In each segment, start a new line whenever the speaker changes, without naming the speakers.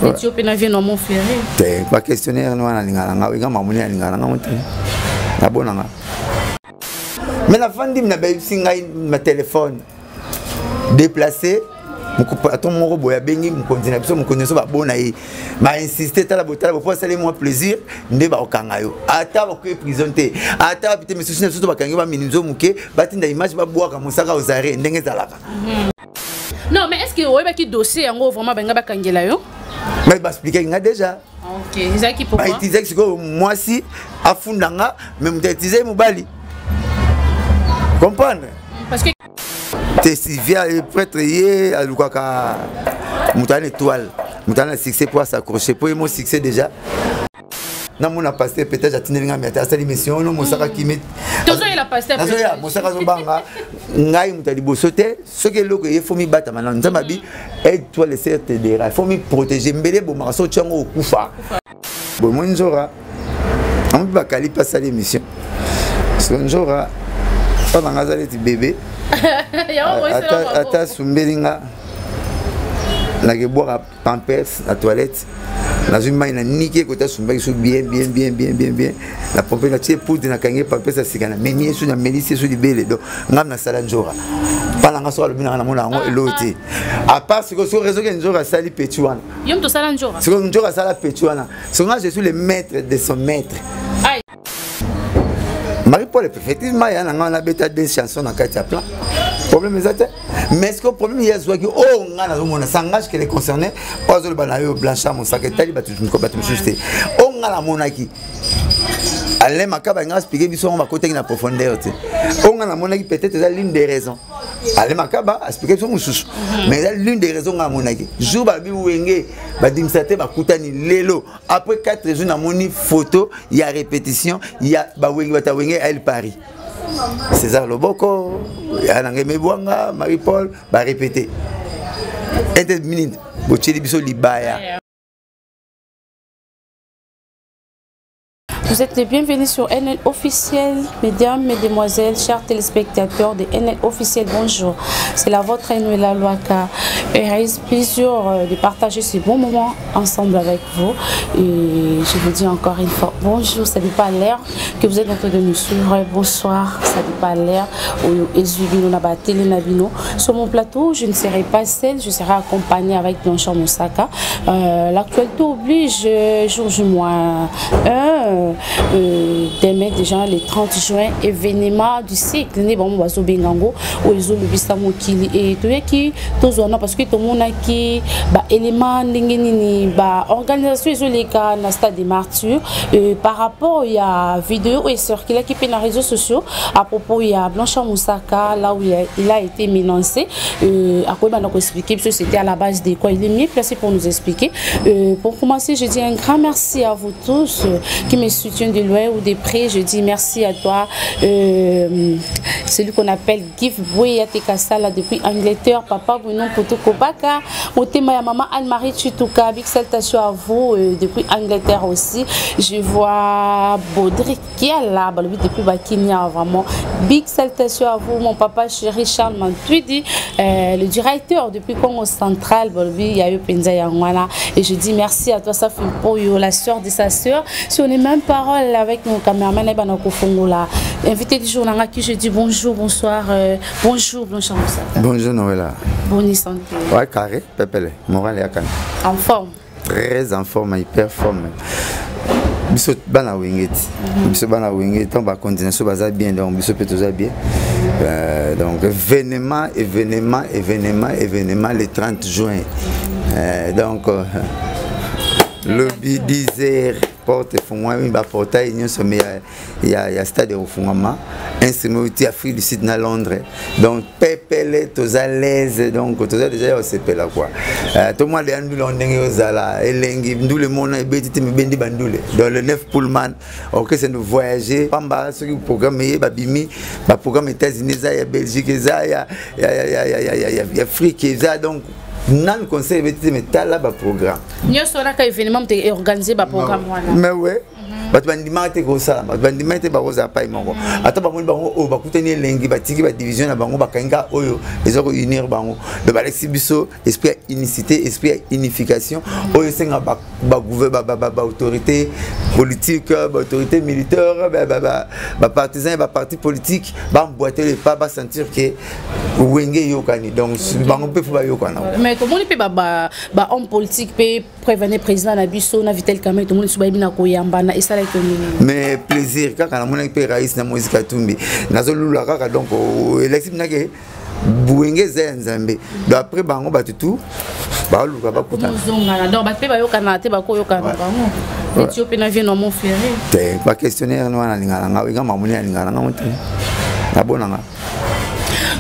peut-être que tu as mon frère.
C'est pas questionnaire, nous, on a mais la fin de ma téléphone déplacé. Attends, mon robot a béni, mon continent, mon connaissance va bon aïe. M'a insisté, t'as la beauté, pour ça, moi plaisir, n'est pas au kangayo. Attends, que présenté. Attends, peut-être, mais soucis, surtout, kangayo, va minimiser, mouké, bâtir des images, va boire comme ça, aux arrêts, n'est pas.
Non, mais est-ce que vous avez un dossier, en gros, vraiment, ben, kangela yo?
Mais bah, expliquer, déjà.
Ok, c'est ça qui pourquoi?
Bah, utiliser, c'est que moi, si, à fond, mais vous utilisez, mon bali. Comprendre?
Parce que.
C'est si via le prêtre hier à Lukaka Moutane étoile Moutane succès pour s'accrocher pour mon succès déjà na mon a passé peut-être atinelinga mais à cette émission non mon saka qui met
toujours il a passé
mon saka zobanga ngai mutali bosote ce que loko il faut mi battre maintenant nzamba bi aide-toi laisser te dira il faut mi protéger mbele bo maraso tchango okufa bon mon nzora on va kali passer l'émission ce nzora pas ngazali ti bébé ata sumbelinga na ke boire pampers la toilette la zuma ina niqué côté sumbeli so bien la pompe na tie poudre na kange pampers a sikana meni so na melice so libele donc ngam na sala njora pala nga so alobina na mona ngo eloti à part ce que so réseau que njora sali petuana
yom to sala njora
ce que njora sala petuana so nga je suis le maître de son maître. Marie-Paul, effectivement, il y a un bêta des chansons dans le plan. Problème est mais est-ce que le problème est que on a un sangage qui est concerné pas le banayo blanchard mon sac et tali batu juste on a la monarchie allez makaba nga expliquer biso on va côté na profondeur on a la monarchie peut-être c'est l'une des raisons allez makaba expliquer biso mususu mais l'une des raisons à monarchie jour ba bi wenge ba dimsate ba kutani lelo après 4 jours na moni photo il y a répétition il y a ba wenge bata wenge à Paris. César Loboko, Yanangeme Bouanga, Marie-Paul, va répéter. Interminute, Bocheli Biso Libaya.
Vous êtes les bienvenus sur NL Officiel, mesdames, mesdemoiselles, chers téléspectateurs de NL Officiel, bonjour. C'est la vôtre Enuela Loaka. Il reste plaisir de partager ce bon moment ensemble avec vous. Et je vous dis encore une fois, bonjour, ça n'est pas l'air que vous êtes en train de nous suivre. Bonsoir, ça n'est pas l'air. Sur mon plateau, je ne serai pas seule, je serai accompagnée avec Blanchard Moussaka. L'actualité oblige, jour du mois 1. Demain déjà le 30 juin événement du cycle né bon oiseau bengango oiseau le bisamo kili et to yaki tozona parce que tout le monde a qui ba élément nini ba organisation isoleka na stade des martyrs par rapport il y a vidéo et circulé qui peut dans les réseaux sociaux à propos il y a Blanchard Moussaka là où il a été menacé à quoi on a expliqué parce que c'était à la base de quoi il est mieux placé pour nous expliquer pour commencer je dis un grand merci à vous tous qui me soutiennent de loin ou de près. Je dis merci à toi celui qu'on appelle Give Bouya Tekasala depuis Angleterre, papa Bruno Potokobaka, Motema ya maman Anne-Marie Chituka, big salutation à vous depuis Angleterre aussi. Je vois Baudric qui est là depuis Bakinia, vraiment big salutation à vous mon papa chéri Charles Mantuidi, le directeur depuis Congo Central, il y a eu Penza Yangwana et je dis merci à toi, ça fait pour la soeur de sa soeur. Si on est même parole avec mon caméraman et Banako Fongola. Invité du jour, qui je dis bonjour, bonsoir, bonjour, Blanchard Moussaka.
Bonjour Noëlla.
Bonne santé.
Ouais, carré, pépele, moral et akan.
En forme.
Très en forme, hyper forme. Biso bana wingeti. Biso bana wingeti, on va continuer sur base bien, donc biso peut toujours bien. Donc événement le 30 juin. Donc lobby 10h. Porte fungwa mi ba portail nyonso mais il y a stade au fungama instrument Afrique du Sud na Londres donc pepele tous à l'aise donc tous déjà au CP là quoi tout moi les andule ndenge ozala elengi ndule mona ebeti me bendi bandule dans le 9 Pullman OK c'est nous voyager pamba ce qui programme ba bimi ba programme États-Unis ça ya Belgique ça ya Afrique ça donc non conseil mais là bas programme.
Nous sommes là événement organisé bas programme.
Mais ouais. bato bandima te ko sala bato bandima te ba roza pa imoko ata ba moni bango o ba kuteni lengi ba tiki ba division na bango ba kanga oyo ezoko unir bango de ba lexibiso esprit unicité esprit unification oyo senga ba autorité politique ba autorité militaire ba partisan ba parti politique ba emboîter les pas ba sentir que wenge yokani donc bango pe faut ba yokana
mais comment on peut ba homme politique peut prévenir président na biso na Vital Kamerhe tout le monde suba bina ko yamba na esala ko
mais plaisir kaka na mona pe raïs na Moïse Katumbi nazo lula kaka donc élection na ke buenge nzambe donc après bango batutu ba luka ba kuta
zonga donc ba pe ba yokana te ba ko yokana bango Éthiopie na vie no mon frère
te ba questionnaire no na lingala nga nga mamuni lingala nga monte na bonanga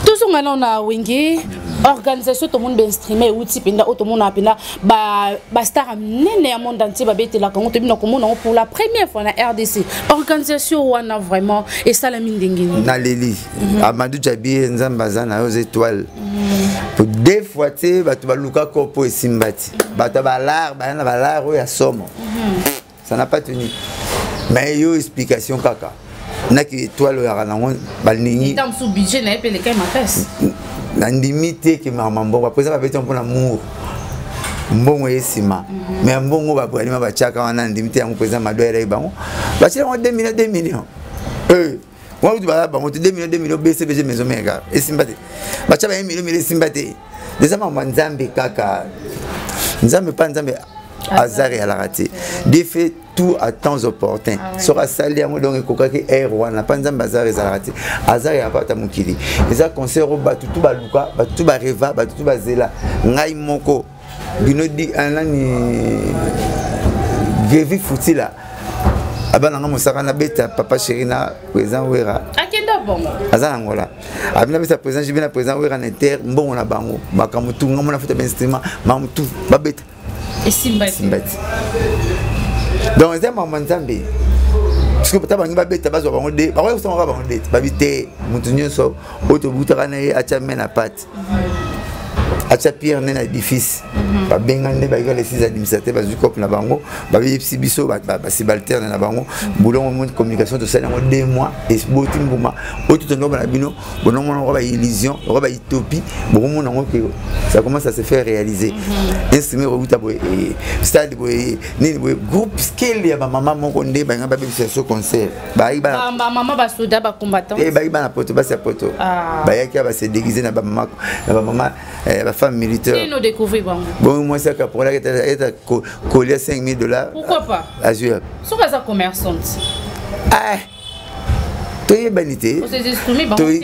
tous on a wingi organisation tout le monde bien streamer outil penda tout le monde apena ba star nene ya monde entier ba bete la Congo te bino komona pour la première fois na RDC organisation wana vraiment et ça la mine ndengini
na leli Amadou Djabi nzambaza na aux étoiles pour deux fois te batu baluka kopo esimbati batu balar ba na balar ya somo ça n'a pas tenu mais yo explication kaka naki étoile ya ranango balningi
tam sous budget na epele kay ma fesse
na ndimité que maman bon après ça va être un peu l'amour mbongo esima mais mbongo ba bwalima ba chaka wana ndimité ya président madoere bango ba chira 2 millions moi tu vas bango 2 millions BCBG maison mega esimba te ba chaba 1 million esimba te déjà maman nzambe kaka nzambe pas nzambe Azar et à la raté. Des fait tout à temps opportun. Sera salé à moi donc kokaki air wana pas nzamba Azar et à la raté. Azar et apata mukili. Les a concert au batu tout baluka, batu ba reva, batu tout bazela. Ngai moko. Bino di anani Gevi futila. Abana nga musaka na beta papa Chérina président Wera.
Akenda bongo.
Azana ngola. Abina beta président Jibina président Wera na terre mbongo na bango. Bakamutu ngamona futa ben instrument, mamutu babeta.
Et Simbati.
Donc, c'est un moment de Zambie. Parce que tu as un bébé, tu as un bébé, tu as un bébé, tu as un bébé, tu as un bébé, tu as un bébé, acha pierre na édifice ba bengane ba les 6 administrateurs ba zukop na bango ba biso ba subalterne na bango boulon monde communication to ça dans 2 mois et boti nguma oto to ngoma na bino bono mona ba illusion ba utopie bon mona ngo ça commence à se faire réaliser instrument robuta boy stade boy ni boy groupe scale ya ba maman moko nde ba ngaba biso so concert ba
maman ba soda ba combattant
et ba na poto ba sa poto ba yaki ba se déguiser na ba maman la femme militaire.
Qui nous découvre
bon moi c'est pour la coller $5,000.
Pourquoi pas?
Azur.
Sur les commerçants.
Ah. Tu es banité.
Tu es soumis bon.
Tu es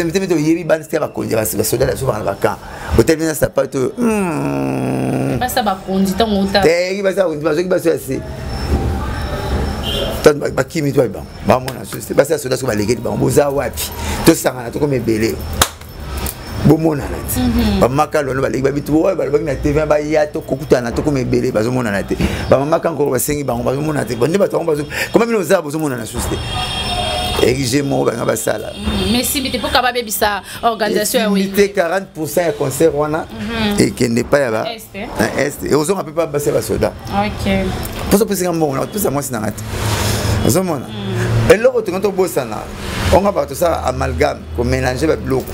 mais tu es banité va conduire va soda souvent va camp. Hôtel bien ça pas te
pas ça va conduire ton montant.
Tu va ça va se assez. Ba kimi toi bon. Ba mona c'est pas ça soda sur ba léguer ba boza wapi. To sangana to comme belé. Bomona nati ba makalo no baleki ba bitu ba na TV ba ya to kokutana to comme belé ba zomona nati ba mamaka encore ba sengi ba zomona nati bonde ba to ba comme bino za ba zomona na société érigé mo ba ngaba sala
mais si bité pour capable bisa organisation ya oui
40% ya concert wana et qui n'est pas là est et aux hommes peut pas passer ba soda
OK
pour ça parce que bon tout ça moi c'est nati zomona et l'autre quand on bosse na on va tout ça amalgame pour mélanger ba bloc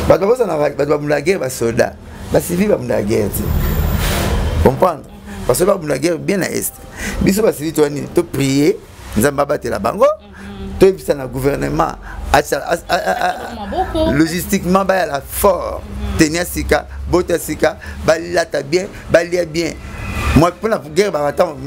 bato bosa na bato ba guerre ba soldat ba civil ba la guerre comprendre parce que ba guerre bien à est biso ba civil to ni to prier nzamba batela bango to ebisa na gouvernement logistiquement ba la fort tenir sika bota sika ba lata bien ba lia bien moi pour la guerre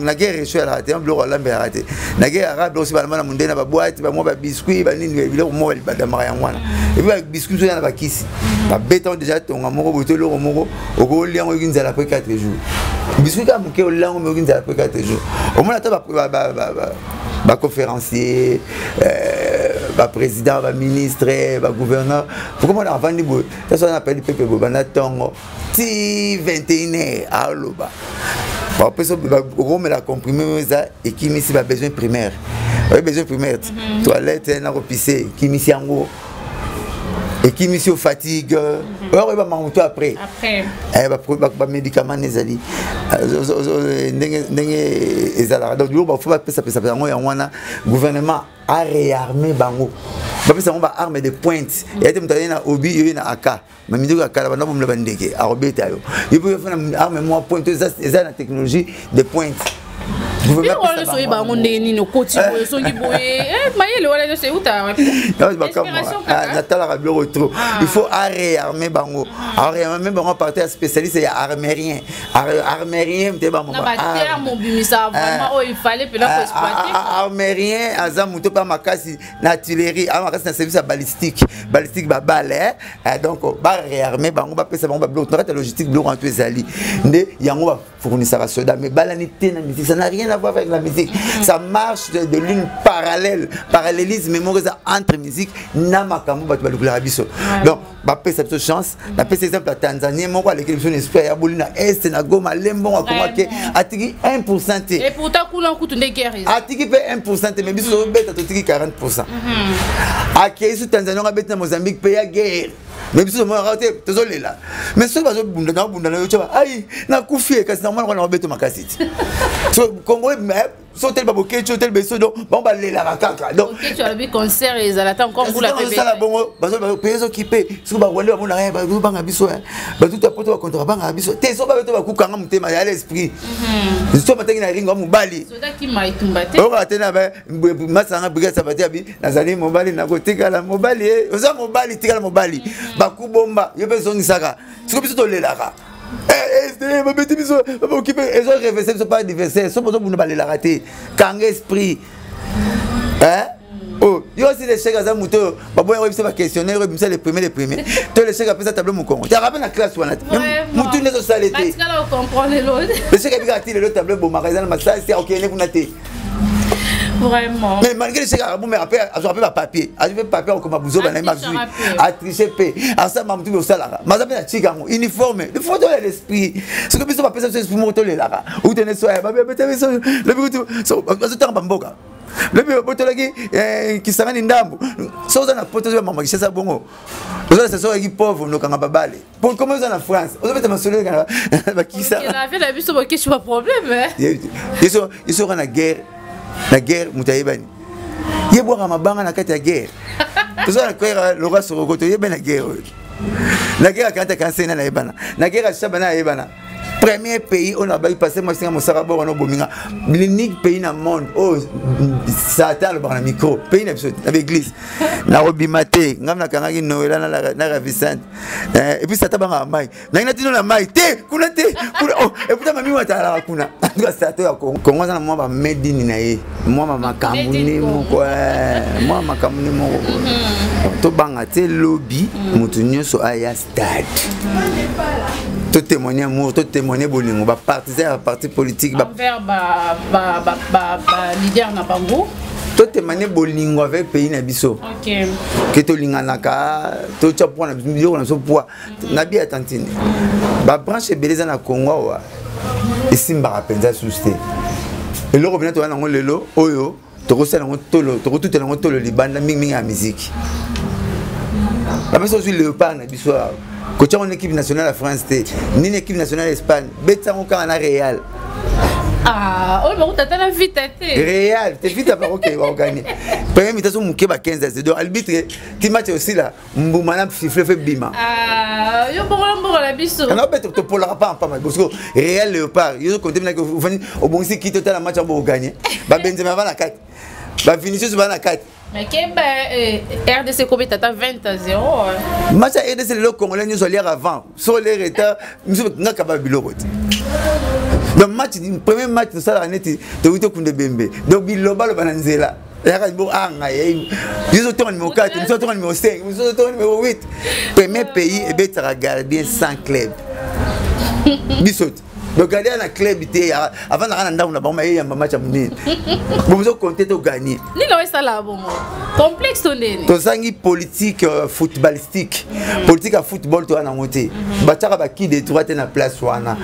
la guerre est sur la raté un bloc à l'ambé raté la guerre arabe aussi ba mana mundena ba boîte ba moi ba biscuit ba nini bilo mo ba da mara ngwana et puis ba biscuit so yana ba kisi ba béton déjà tonga moko botelo moko oko liango yinzala après 4 jours biscuit ka muke olango mo yinzala après 4 jours au moins ta ba conférencier ba président ba ministre ba gouverneur faut comment on va ni bo ça on appelle peuple bo bana tongo ti 21h à loba bon après ça on met la comprimé ça et qui mis ba besoin primaire besoin primaire toilette na repisser qui mis yango et qui mission fatigue alors il va m'envoyer après ba médicaments nezali ndenge ezala donc il faut pas pesa yango ya wana gouvernement a réarmé bango ba pesa ba arme de pointe et était mutali na obi yo na aka ma midiko akala bana bomle bandeke a robeta yo il faut faire arme moi pointe ça la technologie de pointe. Il faut réarmer bango. Réarmer bango partir spécialiste et armérien. Armérien, armérien, azamuto par makasi l'artillerie, makasi na service balistique, balistique ba balle. Donc ba réarmer bango ba pesa bango ba bloc. La logistique bloc en tous les alliés. Ndé yango ba fournir ça soda mais balanité na musique ça n'a rien à voir avec la musique. Ça marche de l'une parallèle, parallélisme entre musique namakambo batu balukula biso. Donc ba pesa cette chance, la pesa exemple la Tanzanie mon quoi l'équipe son espère ya bolina est na Goma lembo akoma ke atiki 1%.
Et pourtant kula kutu de guerre.
Atiki pe 1% mais biso beta totiki 40%. Akei su Tanzanie nga beta Mozambique pe ya guerre. Mais biso mo raté désolé là. Mais ce bazo bunda na yo tshaba ai na kufie kasi normal kwa na beto makasiti. So Congo so tel baboke tel beso donc bon ba lela kaka donc
tu as le concert et ça attend comme vous la bébé
ça la bongo bazo peso kipe so ba wale ba mona ba banga biso ba tout apoto ba contre banga biso te so ba beto ba kukanga mutema ya l'esprit so matengi na ringo mobali
so da ki mai tumbate
o ka tena ba masanga biga sabati abi nazali mobali na kotika la mobali oza mobali tika la mobali ba kubomba yo pe zongisaka so biso to lela ka ma bêtise biso ba occupé ils ont réversé ce pas adversaire so bozo buna balela raté kang esprit hein oh yo aussi les chèques à muto ba boya webisa ba questionnaire webisa les premiers tous les chèques après ça tableau mon congo tu rappelles la classe wana mutu nezo salete
parce que là on comprend l'autre
les chèques bi gati le tableau bon magasin ma ça c'est OK ne kuna té
vraiment
mais malgré les chèques bon mais après je rappelle papier a fait papier comme bouzo bana mazui a tricher p en ça ma mutu osala ma ça na chika uniforme il faut donner l'esprit ce que biso ba pesa esprit moto le la ou tenez so ba beta biso le bitu so bazo tanga mboka le bitu botolaki kisangani ndambo so za na poto zo mama kisa bongo ozo ça so qui pauvre no kanga babale pour comment ça na France ozo beta masolo kana ba kisa
la vie la biso ba kishi pas problème
ils sont en guerre. La guerre mutayebani yebo ka mabanga na kati ya guerre toza na kwera loka sorokoto yeba na guerre la guerre akanta kansena na yebana na guerre ashabana yebana premier pays on a passé moi c'est mon sarabo on a bominga l'unique pays dans le monde oh Satan le bar na micro pays avec l'église na robimate ngamna kangaki noela na ravissante et puis Satan banga mai na ina tino na mai te kuna te oh et puis mami wata la kuna nga Satan ya Congo na moi ba medini na ye moi mama kamuni moko moi mama kamuni moko to banga te lobby mutu nyonso aya stade tout témoigner amour tout témoigner bolingo ba partisan ba parti politique ba
envers ba leader na bango
tout témoigner bolingo avec pays na biso
OK
que to linganaka to tchapo na biso na so poa na bi atantine ba branche beleza na Congo wa isimba penza susté et le revient to na ngo lelo oyo to ko sala ngo tolo to ko tutela ngo tolo libanda mingi ya musique la personne sur léopard na biso quand tu as une équipe nationale à France, ni une équipe nationale à Espagne, bête ça on a Real.
Ah, oh mais t'as la vite
Real, t'es vite après OK, va gagner. Premier mi-temps son mouké ba 15 donc arbitre qui match aussi là, mbumana siffle fait bima.
Ah, yo bon la biso.
Non bête to polara pas mal parce que Real léopard, yo compter na que vous venez au bon si qui total match pour gagner. Ba Benzema va na 4. Ba Vinicius va na 4.
Mais RDC Kobe tata 20-0.
Match RDC le Congolais nous allons avant. Sur les retards, nous sommes capable de bilobot. Le match, le premier match de ça l'année, tu as vu Koundé Bembe. Donc biloba le bananzela. Nous sommes au numéro 4, nous sommes au numéro 5, nous sommes au numéro 8. Premier pays et bien tu as gardien sans club. Bisot. Donc gagner un club avant d'aller dans la bombe et un match à monnaie. Vous vous comptez de gagner.
Ni là ça là bon. Complexe ton nez.
To sangi politique footballistique. Politique à football to ana monter. Batara ba qui de droite na place wana.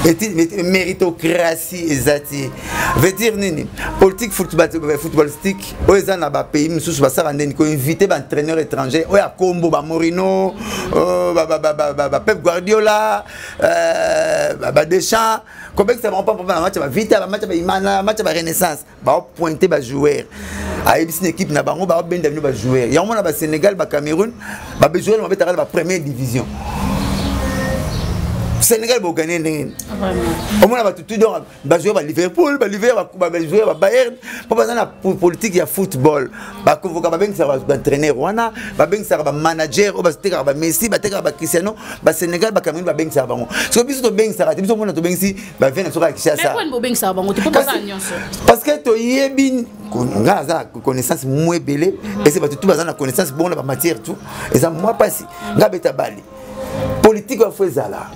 Et méritocratie ezati. Veut dire nini? Politique footballistique. Oza na ba pays mususu ba sara ndeni ko inviter ba entraîneur étranger. Oya Kombo ba Mourinho, ba Pep Guardiola, ba Deschamps. Combien que ça va pas pour un match ba Vita, ba match ba Imana, match ba Renaissance. Ba pointer ba joueur. A une équipe na bango ba ben devenu ba joueur. Ya mona ba Sénégal, ba Cameroun, ba joueur ba betara ba première division. Sénégal va gagner n'importe. Au moins va tout donc va jouer à Liverpool, va jouer à Bayern. Pour passer la politique il y a football. Va convoquer va bien ça va entraîner Rwanda, va bien ça va manager, va te va Messi, va te va Cristiano, va Sénégal va Cameroun va bien ça va. So biso to bien ça, biso mona to bien si va venir sur Kinshasa.
Mais pourquoi bien ça va? Tu peux pas ça
parce que to yebi ngaza connaissance moins belé et c'est pas tout bazana connaissance bon la matière tout et ça moi pas si ngabeta bali. Politique wa fezala.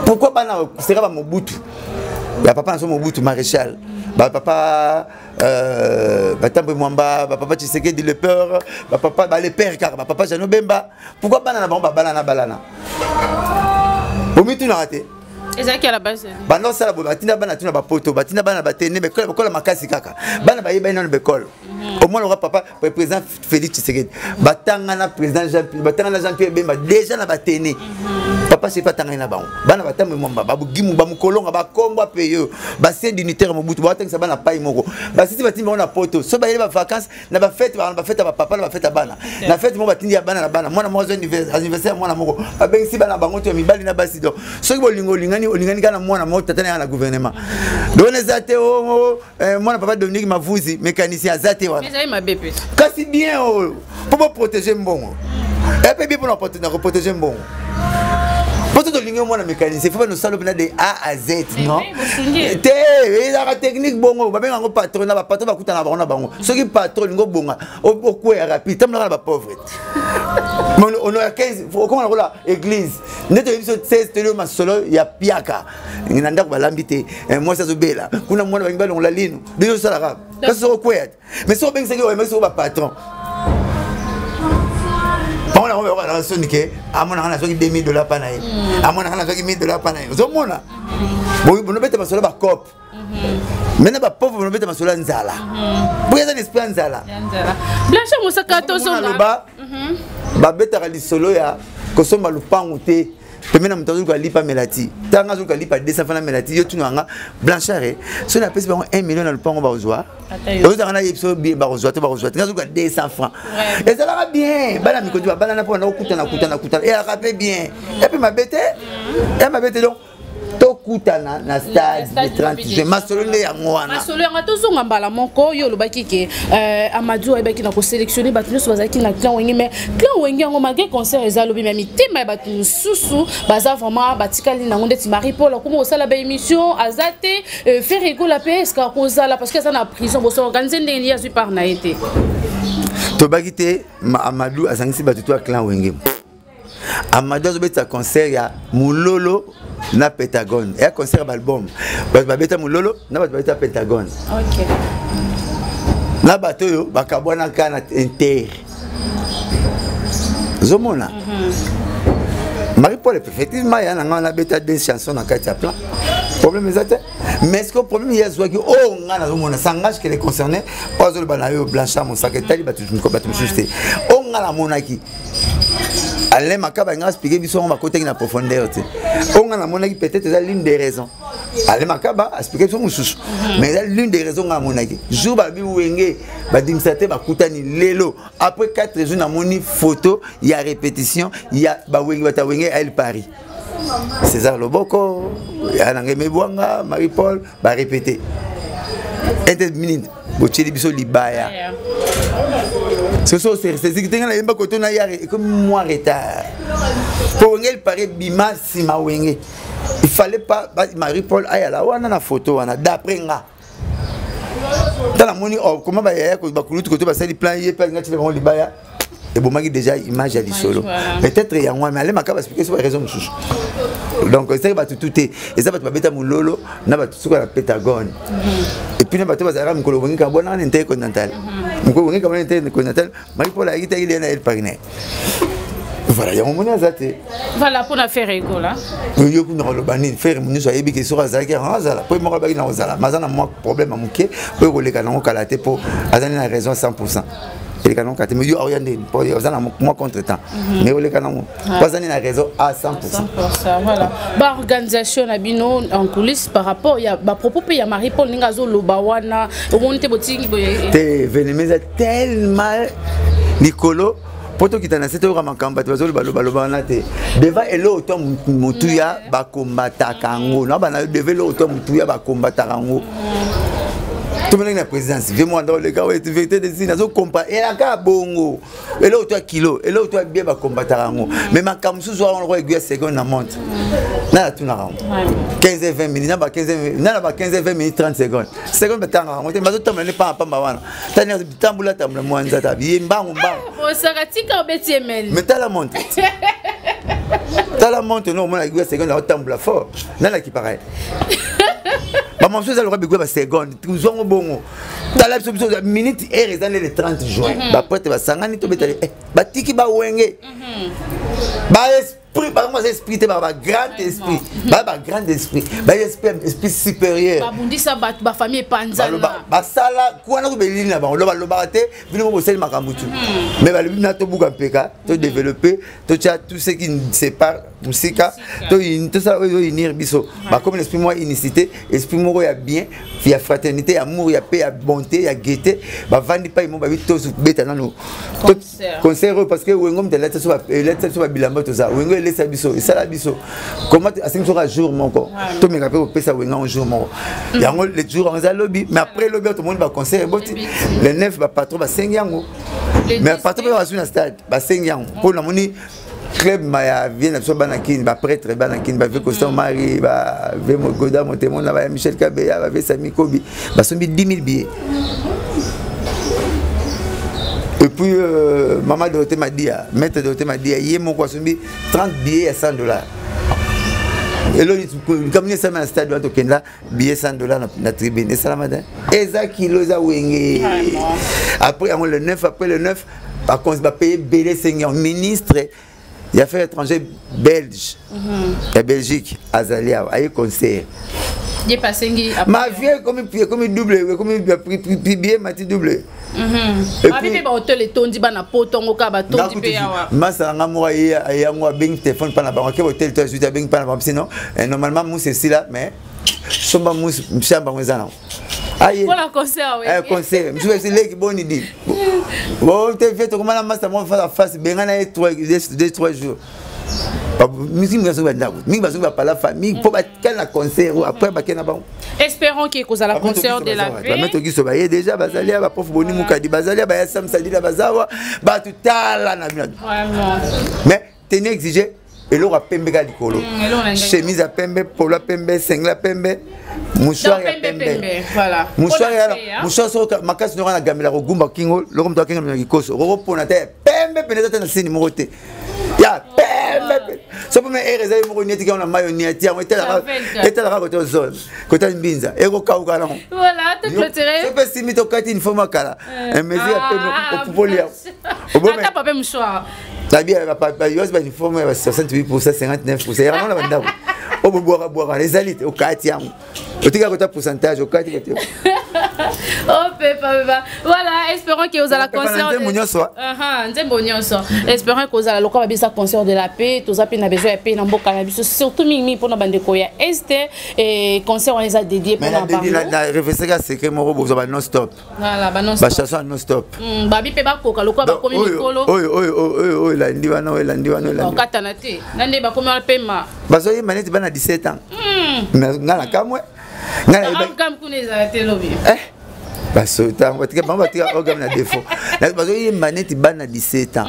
Pourquoi bana sera ba Mobutu? Ya papa na Mobutu maréchal. Ba papa Batambe Mwamba, ba papa Tshisekedi le peur, ba papa ba le père car ba papa Jano Bemba. Pourquoi bana na ba balana? Bomitu na raté.
Ezaki à la base.
Bana sala batina bana tuna ba poto, batina bana batene mais kola makasi kaka. Bana ba yeba ina bekol. Au moins le papa président Félix Tshisekedi. Batanga na président Jean-Pierre Bemba déjà na batene. Papa c'est pas tanga na bango. Bana batambe Mwamba, babu gimu ba mukolonga ba komba peyo. Ba c'est dignitaire Mobutu, ba tanga bana pai moko. Ba siti batima na poto. So ba yeba vacances na ba fête ba papa na ba fête bana. Na fête mo batindi ya bana na bana. Mwana mwa anniversaire mwana moko. Ba bengisi bana bango to mibali na basi do. So bolingo olingani kana mwana moko tatana na gouvernement. Dona zate mwana papa Dominique Mavuzi mécanicien azate wana.
Mais ma bébé.
Kasi bien pour protéger mbongo. Et puis bien pour protéger mbongo. Pour tout le monde mwana mécanicien, faut pas nous saloper de A à Z, non? Té, il a la technique bongo, ba benga ngo patron na ba patron ba kuta na ba bango. Ceux qui patron ngo bonga, au quoi rapide, tam na ba pauvre. On a 15, comment on a église. Neto biso 16 télé ma solo ya piaka. Ngenda ko balambité, moi ça zobela. Kuna mwana ba ngibalo la lino. Biso sala rap. Kaso ko kwet. Mais so benga ngo mais so ba patron. On a relation que à mon ana soki $2000 pa na ye. À mon ana soki $1000 pa na ye. Zo mona. Bon bete ba solo ba cop. Maintenant ba pauvre bete ba solo nzala. Pour y a un esprit nzala.
Blanche Moussaka to zonga.
Ba beta ka li solo ya ko somba lupangu te. Pemena mutazu ka lipa melati. Tanga zu ka lipa 200 francs melati yo tunanga Blanchard. So na pesi ba 1 million na lupangu ba ozwa. Ozo tanga na yipso bi ba ozwa. Tanga zu ka 200 francs. Et ça va bien. Bana mi ko di ba bana na po na okutana. Et elle rappelle bien. Et puis ma bête donc tokutana na stade de 30 juin masolone ya ngwana
masolone tozonga mbala moko yo lobaki ke Amadou ebaki na ko sélectionner batu nyonso bazaki na clan wenge mais clan wenge ngo malgré concert eza lobi mais mitema batu susu baza vraiment batikali na ngondeti Marie Paul comme osala ba émission azate faire rigoler PS ka kozala parce que ça na prison bo so organiser ndenge ya super na été
to bakite Amadou azangisi batu to clan wenge Amadou azobeta concert ya Mulolo na Pentagone et un concert d'album parce que beta Mulolo na beta Pentagone
OK
na bato yo bakabwana kana inter zomona Marie Paul effectivement il y a na beta des chansons na kati ya plan problème exact mais est-ce que problème il y a zwaki oh ngana zomona s'engage que les concernés pas le banayo Blanchard mon sac tali batu juste oh ngana monaki Alain Makaba nga expliquer biso on va côté na profondeur tu on a monaki peut-être c'est l'une des raisons Alain Makaba expliquer biso mususu mais c'est l'une des raisons nga monaki jour ba bi wenge ba dimsate ba kutani lelo après 4 jours na moni photo il y a répétition il y a ba wenge ba wenge à Paris César Loboko ya ngeme bwanga Marie Paul ba répéter une minute bocheli biso libaya ce sont ces équipements là yemba koto na yare comme moi retard pour ngel paraît bima si ma wenge il fallait pas Marie Paul aya la wana na photo wana d'après nga dans la moni comment ba yaya ko ba kulutu koto ba sali plan yé pa ngati ba libaya et bon maki déjà image à l'isolo peut-être il y a moi mais allez maka expliquer sur raison chouchou donc c'est que tout est et ça va te beta mulolo na ba tout la Pentagone et puis na ba to bazara mukolo bongi ka bona na intercontinental mukolo bongi ka bona intercontinental mari pour la guitare il est na el partenaire voilà il y a un moment zaté
voilà pour la faire égo là
yo ku na lo bani faire munu so yebi ke so azala ke azala pour mo ba na azala mazana mo problème amuke pour ko leka na kala te pour azana na raison 100%. Les canons quand mais orienté pour moi contre-temps mais les canons pas année la raison à 100%.
Voilà ba organisation na bino en coulisses par rapport il y a ba propos il y a Marie Paul Ningazo Lobawana on te botiki
te venez tellement Nicolo poto kitana c'était au ramakamba tu vas loba na te deva elo to mutuya ba combattre kango na bana deva lo to mutuya ba combattre kango. Tout le monde la présidence, viens-moi dans le cas où tu veux te décider, nous combat. Et là, quand bongo, et là où tu as kilo, et là où tu as bien combattre à rango. Mais ma cam sous on le regarde secondes na monte. Na tout na rango. 15 et 20 minutes, na ba 15 et 20 minutes 30 secondes. Secondes ba tanga rango. Mais tout le monde pas wana. Tania tambula tambula mwanza ta bien mbango mbango.
O sakatika obetiemel.
Mais ta la monte. Ta la monte non, moi la guerre seconde la tambula fort. Nana qui pareil. Maman chose elle aura besoin de secondes. Nous avons bon. Dans la minute et dans les 30 juin. Après tu vas sangani to betale. Ba tiki ba wenge. Ba esprit, ba moi esprit te ba grand esprit. Ba grand esprit. Ba esprit supérieur.
Ba bundi sa ba famille panzana.
Ba sala ko na ko belini na ba lo ba te vino mo sel makambutu. Mais ba le bina to buka peka, to développer, to tia tout ce qui sépare musika, to ça unir biso. Ba comme l'esprit moi unicité, esprit moi ya bien, il y a fraternité, amour, il y a paix, il y a bonté, il y a gaieté. Ba vandi pa mo ba vito su beta na no. Concert parce que wengom de lettre sur bilamba to ça. Wengo laisse biso, et ça la biso. Comment asim sera jour mon corps. To me rappelle pe ça wenga un jour mon. Il y a les jours en lobby, mais après lobby tout le monde va concert le 9 va patron va 5 yango. Mais patron va sur un stade, va 5 yango. Pour la moni club maya vient sur banakin ba prêtre banakin ba Constant Marie ba Vemo Goda Montemon ba Michel Kabeya ba Sami Kobi ba sombi 10 000 billets. Et puis maman Dorothée m'a dit maître Dorothée m'a dit hier mon quoi sombi 30 billets à $100. Et là comme ni ça dans stade de Kenya billet $100 na tribune et ça la matin et ça kilo za wenge après le 9 par contre va payer belé seigneur ministre il y a fait étranger belge la Belgique Azalia a eu concert
il passé
ma vie comme double comme billet mati double
et puis ba hôtel et tondi ba na potongo ka ba tondi pe yawa
masa nga mo ya ngo bing téléphone pa na ba ke hôtel to juste bing pa na ba sinon normalement moi c'est là mais somba moi chamba ngezana aïe
pour la concert oui
concert je vais essayer que bonne idée bon tu fais comment la masa moi face benga na 3 jours musique mi va pas la famille pour quel concert après ba kena ba
espérons qu'il cause la concert de la paix
mais to ki so ba déjà bazalia ba prof boni mukadi bazalia ba sam sadila bazawa ba tutala na mina mais tenez exiger et l'aura pembe ga likolo chemise à pembe polo pembe singlet à pembe mouchoir à pembe
voilà
mouchoir so makasi no na gamela ko gumba kingo loko mto kingo na kikoso ro pona te pembe peneza na sini mokote ya pembe so pour me ereza mo nyeti kana mayonnaise ya etala ko to zone ko ta mbinza e ko kauka na
voilà tout clôturé
so pe simi to kati une fois kala un mesure à pembe au polia
au bon ta papa mouchoir
la bien papa yo ba une forme 68% 59% ya na banda o boire les alites au kati yango o tika ko ta pourcentage au kati ko
oh papa voilà espérons que vous allez concert espérons que vous allez loka babisa concert de la paix tous a pena besoin paix na mboka na biso surtout mingi pour na bandeko ya este et concert on les a dédié pour na bango
la référence ka secret moko bozo ba non stop
voilà ba non stop
ba chanson non stop
babi pe ba koka loka ba komi mikolo
oyo la ndiwana
katana te nande ba komi pema
bazo yi maneti bana 17 ans ngala kamwe ngala
kam kuneza te lobi
baso tango tika bamba tika ogam na défaut bazo yi maneti bana 17 ans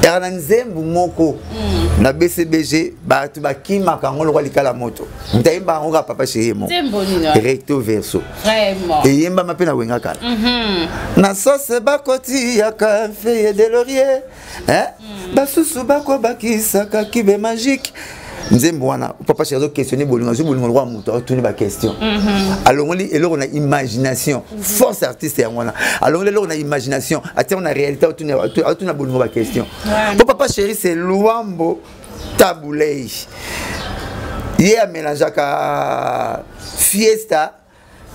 na nzembo moko na BCBG bato bakimaka ngo lokwa likala moto ntayemba ngo ka Papa Chéri mo recto verso
vraiment
eyemba mape na wenga kala na sauce bakoti ya café de laurier basusu bako bakisaka kibe magique nzembo wana Papa Chéri questionner bolinga zo bolinga roi moto tourner ba question alors on a imagination force artiste ya wana alors on a imagination ati on a réalité tourner bolinga ba question pour Papa Chéri c'est Luambo Taboulay il a mélangé ka Fiesta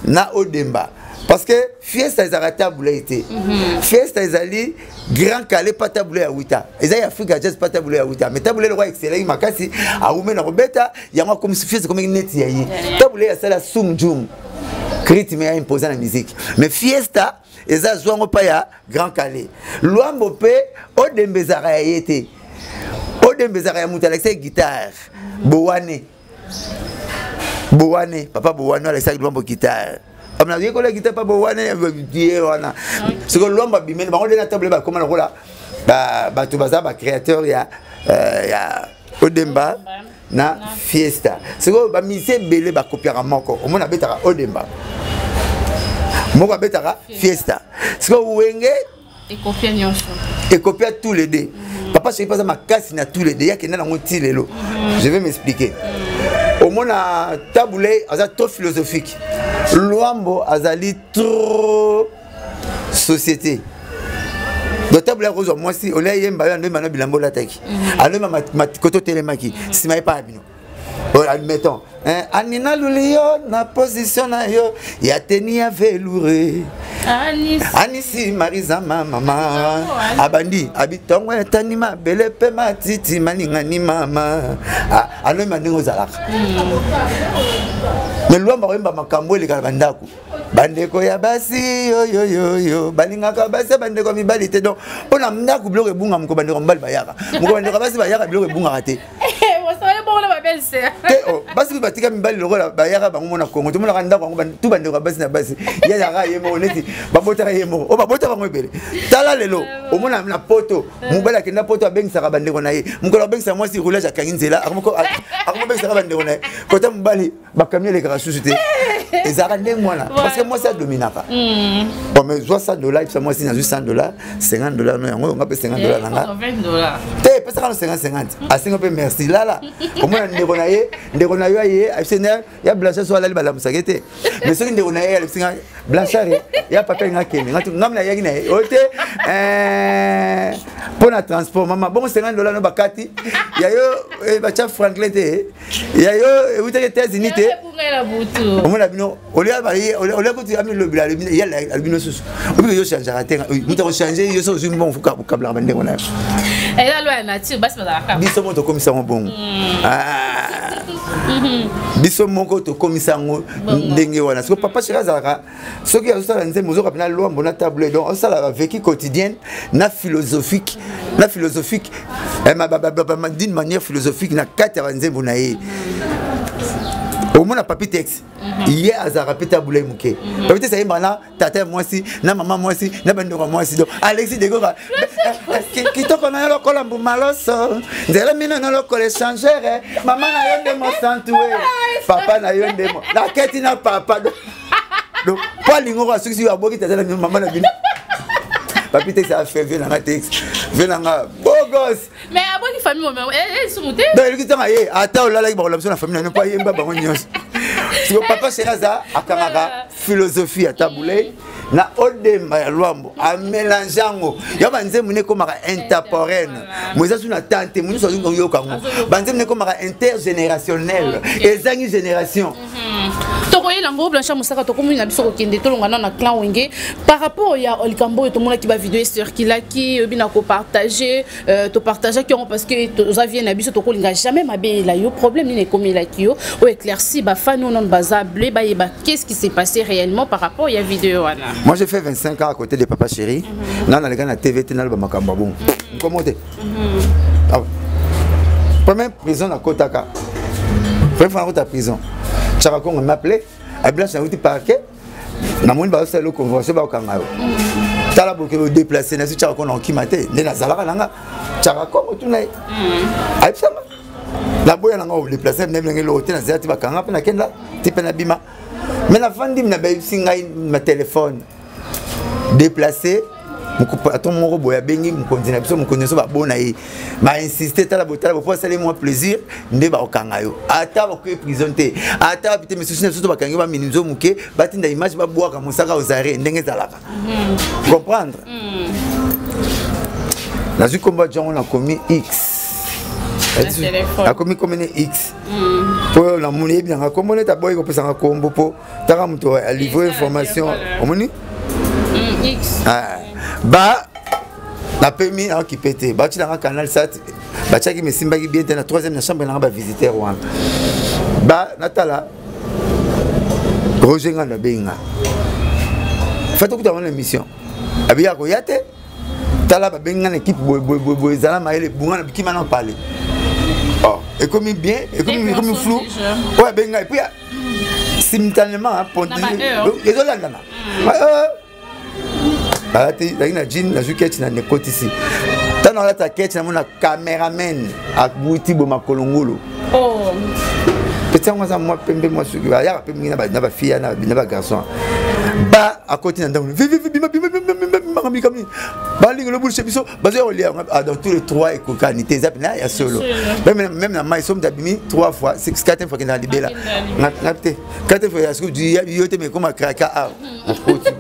na Odemba parce que Fiesta ils a Taboulay été Fiesta ils ali grand calé pas Taboulay à Wita ils a Africa Jazz pas Taboulay à Wita mais Taboulay le roi excellent makasi a oume na robeta ya moi comme Fiesta comme net ya yi Taboulay ça la sumjum rythme a imposé la musique mais Fiesta ils a joué pas ya grand calé Luambo pe Odemba zara été Odemba zara ya mutalexé guitare Bowane papa Bowane Alexis Luambo guitare on a dit que la guitare pas Bowane wana ce que Luambo bimel ba on na table ba comment là ba tout baza ba créateur ya Odemba na Fiesta ce que ba mise belé ba copiera moko on a betara Odemba moko betara Fiesta ce que wenge et copia tous les deux Papa Chéri pas ma casse na tous les deux ya kena na ngoti lelo je vais m'expliquer au monde a Taboulay aza trop philosophique Luambo azali trop société donc Taboulay rose moi si on a yemba ya ndo mana bilambo la taki alo ma koto telemaki si mai pas bino admettons anina lulio na position na yo ya tenia velouré Anisi Marisa mama abandi abitongo etanima belepe matiti maninga ni mama alo mandingo zalaka mais Luambo wemba makambo ele kala bandako bandeko ya basi yo balingaka basi bandeko mibali te donc ona ndako bloke bunga mko bandeko mbali bayaka mko bandeko basi bayaka bloke bunga rate basi que batika mibali lokola bayaka bango mona Kongo to mona kanda bango tu bandeko basi na basi ya yaka yemo neti babota yemo o babota bango ebele tala lelo o mona na poto mobala kenda poto abengisa ka bandeko na ye mukolo abengisa moi si roulage akanginzela akomko bengisa ka bandeko na ye kota mobali bakamia le kara susute ezara ndenge mwana parce que moi ça dominaka bon mais $60 ça moi si na $100 $50 no yango ngape $50 nanga te pesa kana 50 asinga pe merci là comment ndeko na yo ye absena ya blanchard so ala libala musakete mais soki ndeko na ye absena blanchard ya papa ngakene ngatu ngamna yaki na ote pour la transport maman bon $50 no bakati ya yo bacha franklin te ya yo uta États-Unis te on a bino olia bali olia ko tu ami le bila ya albino susu obi yo changer atenga muta ko changer yo so bon fuka kabla bandeko na
et là loi nature bas bazaka
biso moto komisa ngo bongo biso moko to komisa ngo ndenge wana parce que Papa Chéri azalaka soki azosala nzembo ozoka pena Luambo na Taboulay donc osala vécu quotidienne na philosophique d'une manière philosophique na kati ya nzembo na ye au moins papi texte hier azara peta Taboulay muke papi texte yemba na tata moi si na maman moi si na bandoko moi si donc Alexis Degoka kitoko na yo kola mbumaloso nzela mina na lokole changer maman na yo ndemo santué papa na yo ndemo na keti na papa donc pas lingo kwa suki ya boki tata na maman na bino papi texte a fait venir na texte venir na beau gosse
mais a bonne famille elle sumuté
donc il dit ye ata olala ba relation na famille na pas yemba bango nyos parce que Papa Chéri akangaka philosophie ya Taboulay na Odemba ya Luambo a mélangeango ya banzembo ne komaka intemporel moza suna tante munu so ngo kango banzembo ne komaka intergénérationnel ezangi génération
tokoye lango Blanchard Moussaka tokomi na biso kokende tolongana na clan wenge par rapport ya Olikambo to mona ki ba vidéo circula ki bina ko partager to partager qui parce que to avien na biso tokolinga jamais mabe la yo problème ni komi la ki yo o éclairci ba fan non baza blé ba yeba qu'est-ce qui s'est passé réellement par rapport ya vidéo wana.
Moi j'ai fait 25 ans à côté de Papa Chéri na na na TVT na ba makamba bon comment te première prison à Kotaka première fois à prison Chakako m'a appelé à Blanche na parquet na moni ba sala convention ba okanga yo tala boke déplacer na si tchako na kimate ne na zalaka nanga tchaka ko tunai aipsama la boya nanga o déplacer ne ngelo l'hôtel na zati bakanga pe na kenda tipe na bima mais la fandi na ba singa ma téléphone déplacer Attends, mon robot a béni, mon continent, mon connaissance va bon aïe. M'a insisté, t'as la beauté, la beauté, ça moi plaisir, ne va au kangayo. Attends, que présenté. Attends, putain, mais soucis, surtout, kangayo, va minimiser mon quai, bâtir des images, va boire comme ça, aux arrêts, n'est-ce pas? Comprendre? Dans un combat, on a commis X. A commis comme X. Pour la monnaie, bien, a commis ta boy, on peut s'en combo pour, t'as à livrer information. Au menu? X. Bah la permis qui pété bah tu dans un canal sat bah tu qui me simba qui bien dans la troisième chambre là va visiter Rwanda bah Natala Roger ngana benga fait tout dans l'émission abia ko yate tala ba benga l'équipe boy zala maele bunga qui maintenant parler oh et comme bien et comme flou ouais benga et puis simultanément pour les Hollandais ah tu as une jean la juquette na nekoti ici tant on a ta quête na mon caméraman à Bouti Boma Kolongolo oh petit moi pembe moi sur ya pembe na ba fille na ba garçon ba à côté na ndongo bima comme ba lingo le bullshit biso ba zo lire dans tous les trois écocanité zap na ya solo même na mai somme d'abimi 3 fois 6 4 fois que na libela na 4 fois ya ce que du yote mais comme kraka à côté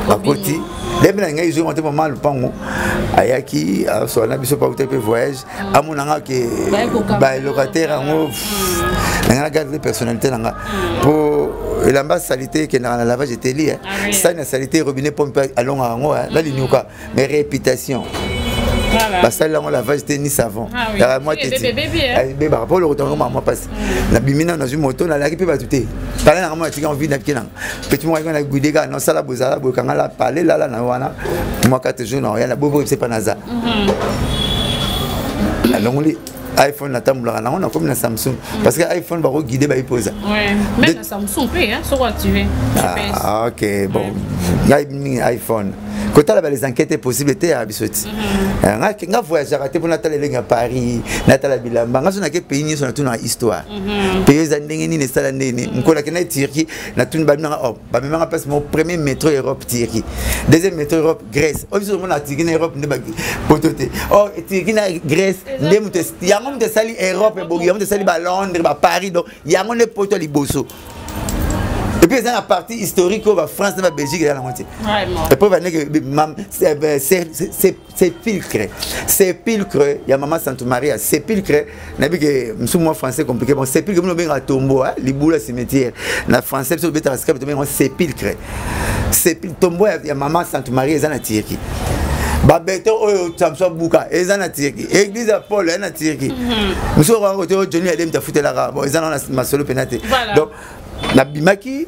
à côté les blancs ils ont monté pas mal le pango ayaki so na biso pas peut voyage à mon anga que ba locataire ngo na garde de personnalité nga pour l'ambassade salité que na lavage était lié ça na salité robinet pompe allons ngo la linuka mais réputation parce que là on lavage était ni savon la moitié bébé par rapport au retour maman passe na bimina dans une moto na la qui peut pas douter parler na moi tu as envie d'appeler petit moi na guidé ga non ça la bozala bo kanga la parler là na wana moi 4 jours non rien la bobo c'est pas naza alors on iPhone na tambula na on a comme na Samsung parce que iPhone va guider ba poser
ouais même Samsung peut hein sur activer
ah OK bon iPhone quand tu as les enquêtes possibilités à Bissoti nga voyage raté pour Nathalie Lenga Paris Nathalie Bilamba nga sona ke pays ni sona tuna histoire pays za ndenge ni sala ndeni mkola ke na Turquie na tuna ba mina oh ba même passe mon premier métro Europe Turquie deuxième métro Europe Grèce on biso na Turquie na Europe ne ba potote oh Turquie na Grèce ndem te yango te sali Europe bo yango te sali ba Londres ba Paris donc yango ne poto liboso. Et puis c'est la partie historique où la France et la Belgique est dans la moitié. Et puis c'est filtré. C'est filtré. Il y a Maman Santa Maria. C'est filtré. N'a vu que nous moi français compliqué. Bon c'est filtré. Nous bien à tombeau, les boules cimetière. Na français sur bêta rascap. C'est filtré. C'est tombeau. Il y a Maman Santa Maria dans la Turquie. Babeto oyo Samson Buka ezana Turquie. Église Paul na Turquie. Nous sommes au Johnny Adem ta fouté la bon ezana na masolo penate. Donc na bimaki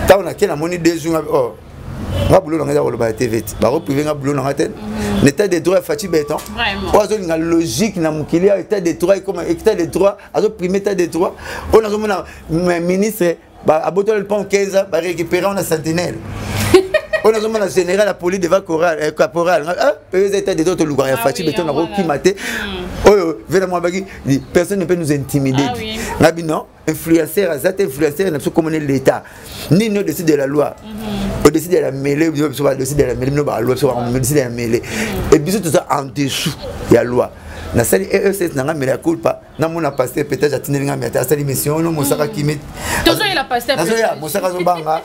ta on a quel amoni 2 jours oh nga boulot nga ko ba TV ba ko privé nga boulot nga tête l'état des droits fati béton ozo nga logique na mukili état des droits comme état des droits azo primer état des droits on a mona ministre ba aboto le pont 15 ba récupérer on a centenaire on a mona général la police devant caporal pays état des autres lugar fati béton na ko kimate oh vraiment personne ne peut nous intimider ngabi non influenceur azate influenceur n'a pas comme l'état ni nous décide de la loi au-dessus de la mêlée au-dessus de la mêlée nous ba loi au-dessus de la mêlée et bisous tout ça en dessous il y a loi na sali EEC na ngame la culpa na mona pasteur peut-être atine ngame ata sali mission no mosaka kimi
tozo il a pasteur
na ya mosaka zo banga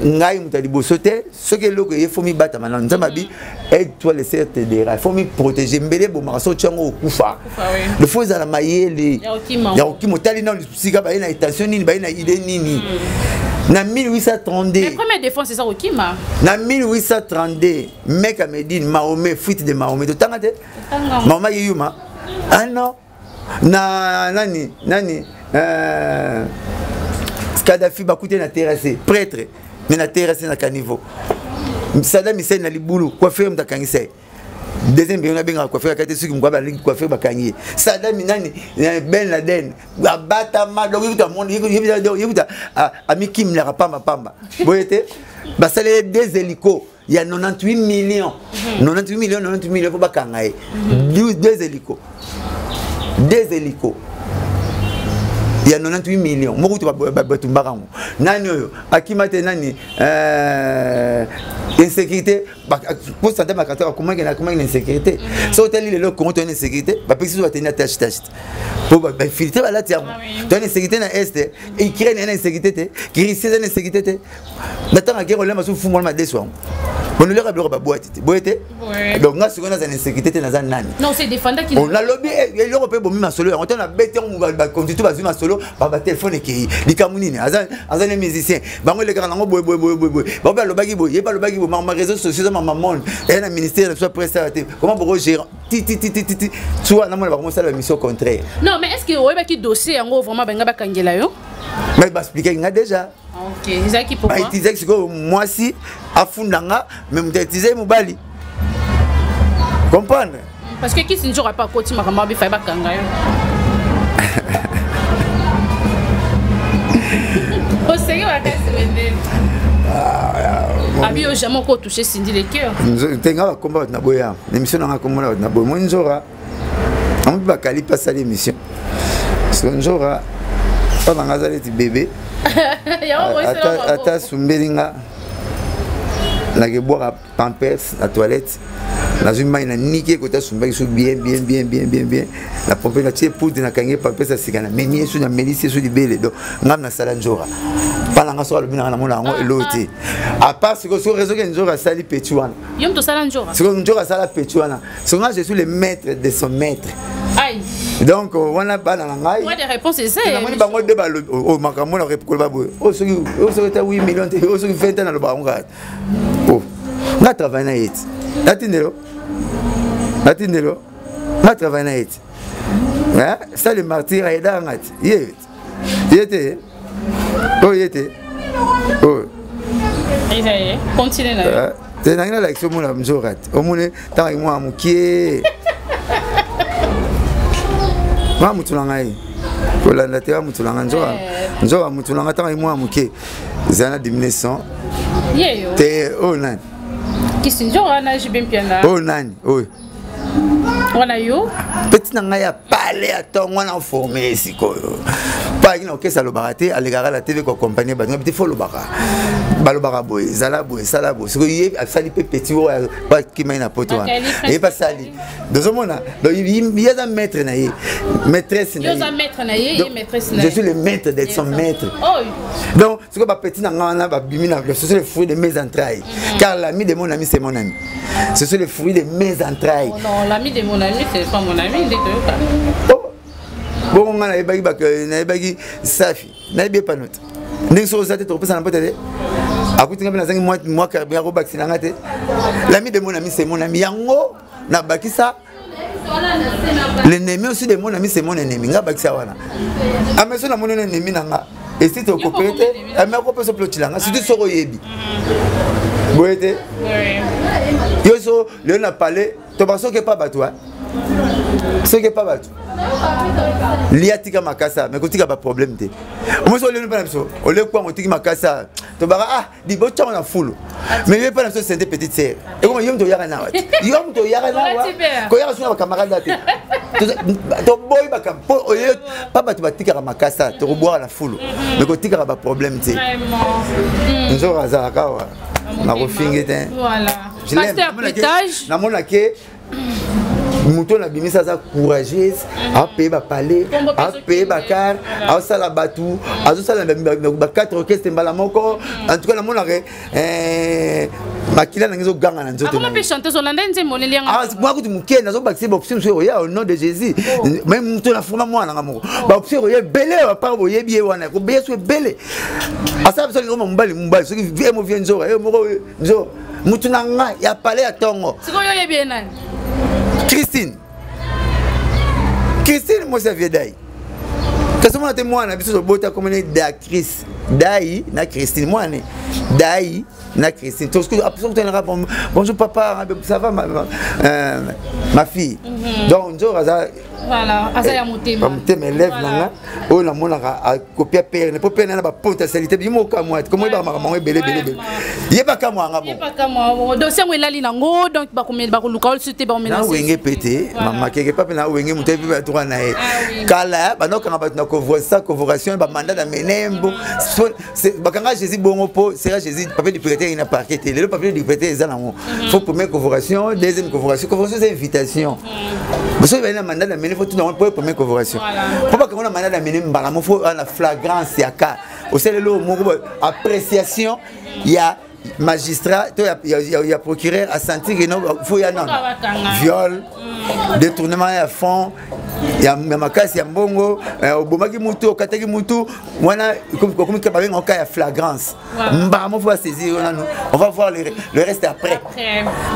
ngai mutali bosote ce que loko il faut mi bata mana nzamba bi aide-toi les certes des il faut mi protéger mbele bo maraso tchango okufa le faut za la mayele ya okimo tali na sika ba ina intention nini ba ina idée nini na 1832
la première défense c'est ça Okima
na 1832 mec a Médine Mahomet fuite de Mahomet tangate Mahomet yuma ah non na nani Kadhafi bakute na terrasse prêtre mais na terrasse na caniveau Saddam Hussein na libulu coiffeur mtakangise deuxième bien on a bien coiffeur kate suki mkwaba lingi coiffeur bakangi Saddam nani Ben Laden abata ma donc yuta monde yuta ami Kim la pamba boyete Bah ça les des hélicos. Il y a 98 millions. 98 millions pour bakangaye. Deux hélicos. Des hélicos. Il y a 98 millions. Moi, je suis nani akimate nani insécurité. Pour ça, comment il y a une insécurité. Si on telle le compte une insécurité, bah parce que tu tenir tâche. Pour filtrer la tiens. Tu as une insécurité dans est, il crée une insécurité, qui risque une insécurité. Maintenant, la guerre on l'a sous fou moi ma déçoit. On ne leur a pas boîte. Boîte. Donc là, ce qu'on a une insécurité dans un nani.
Non, c'est défendre qui.
On a lobby et l'Europe bon ma solo. On a bêté on va continuer à ma solo par téléphone qui les camounines. Azan les musiciens. Bah moi les gars on boy. Bah le bagui boy, pas le bagui boy. Ma réseaux sociaux ma maman et un ministère soit prestataire. Comment pour gérer ti. Tu vois na moi va commencer la mission contraire.
Non, mais est-ce que ouais qui dossier en gros vraiment benga bakangela yo?
Mais bah expliquer déjà.
OK, c'est qui pour moi.
Bah utiliser que moi si afundanga même utiliser mobali. Comprendre?
Parce que qui s'injure pas côté makamba bi fa bakanga yo. O sait va casser le Abi jamais ko toucher Cindy le cœur.
Tenga combat na boya. L'émission na komona na boya. Moi njora. On va kali passer l'émission. Ce njora pas dans ngazali ti bébé. Ata sumbelinga. La que boire pampers la toilette. La zuma ina niqué côté sumba qui bien. La pompe la tié pour na kangé pampers ça sikana. Mais ni sur na mélice sur du belé donc ngam na sala njora. Pas nga so le bina na mona ngo eloti. À part ce que sur réseau que njora sali petuana.
Yom to sala njora.
Ce que njora sala petuana. Ce que je suis le maître de son maître.
Aïe.
Donc on a pas dans la
moi des réponses c'est ça.
On a bango débat au makamona repoko ba boy. O ce que 8 millions o ce que 20 ans dans le bango. Oh. On a travaillé na it. Atindelo. On a travaillé na it. Hein? Ça le martyr est dans ngat. Yete. Oh yete. Oh.
Isaïe, continue là.
C'est na la action mon mzorat. Au mone tant moi amukie. Moi mutulanga yi. Kolanda te mutulanga nzoa mutulanga tant moi amukie. Zana diminution.
Yeyo.
Te oh nan.
Kisinjora na jibimpiana.
Oh nan. Oh.
Wana yo.
Petit nanga ya parler à ton wana formé sikoyo. Pas qu'il OK ça le baraté à l'égard la TV ko compagnie ba petit faut le bara. Balobara boy, zala boy, sala boy. Ce que y a sali petit pas qui m'a na poto. Et pas sali. Deux hommes là. Donc il y a un maître na yi. Maîtresse na yi.
Il y a un maître na yi et maîtresse na yi.
Je suis le maître d'être son maître.
Oh.
Donc ce que ba petit nanga na ba bimina, ce sont les fruits de mes entrailles. Car l'ami de mon ami c'est mon ami. Ce sont les fruits de mes entrailles.
Non, l'ami de mon ami c'est pas mon ami,
bon, on a baggy safi, n'a pas pas note. N'est-ce pas ça trop ça n'a pas été. À côté de moi carbier au bac sinangate. L'ami de mon ami c'est mon ami. Yango n'a baki ça. L'ennemi aussi de mon ami c'est mon ennemi. N'a baki ça wana. Ah mais ça na mon ennemi nanga. Et si tu es coopéré, ah mais on se plotilanga. Si tu sors yebi. Boete. Oui. Yo so le na parlé. Tu penses que pas battu. Ce qui est pas battu. Liatika makasa, mais quand il y a pas problème té. Moi je le pas ça. On le quoi on tika makasa. To bara ah, di bocha on a full. Mais il pas la c'est petite sœur. Et comment yom to yara na wat. Yom to yara na wa. Ko yara suna camarade té. To boy ba kam po pas battu batika makasa, to boire la full. Mais quand il y a pas problème té. Vraiment. Nous on a kawa. Na refingé.
Voilà. Pasteur Pétage.
Na mona ke mouton a bimisa sa courageuse a payer ba parler a payer ba car a sala batu a sala ba quatre orchestre mbala moko en tout cas la mona makila na ngizo ganga na nzoto
comment peut chanter Zolanda nzembo le lianga
ah moi ko muke na zo baxi ba option so ya au nom de Jésus même mouton na fuma mwana nga moko ba option ya belé pa bo yebi wana ko be so belé asa so ngo mbali so ki vie mo vie nzo moko nzo mouton nga ya parler à tongo
siko yo yebi nani
Christine, moi c'est vieux d'aïe. Qu'est-ce que moi t'es moi na biso bota comme une d'actrice d'aïe na Christine moi né d'aïe na Christine. Tout ce que après tu as bonjour papa ça va ma fille. Donc
Voilà, Azaya Motema.
Motema élève nanga. Oh la mona a copier père, ne peut pas na ba potentialité bi mo ka moi. Comment ba maman belé. Yeba ka moi ngabo.
Yeba ka moi. Dossier mo elali nango donc ba komi ba luka ol sute ba menacer.
Na wenge pété, maman keke pas na wenge muté bi ba droit na e. Kala ba no ka ba na convocation ba mandat d'amener mbo. C'est ba kanga Jésus bongo po, c'est Jésus papier de prêter il n'a pas arrêté. Le papier de prêter ils en faut première convocation, deuxième convocation. Convocation c'est invitation. Parce que il a mandat d'amener faut tout dans pour première convocation. Faut pas qu'on a mandat d'amener mbala faut la flagrance ya ka. Au c'est le mot appréciation, il y a magistrat, il y a procureur à sentir que non faut y a non viol, détournement à fond, il y a makasi ya mbongo, obomaki mutu, okataki mutu, wana comme kababeng en cas ya flagrance. Mbala faut saisir on va voir le reste après.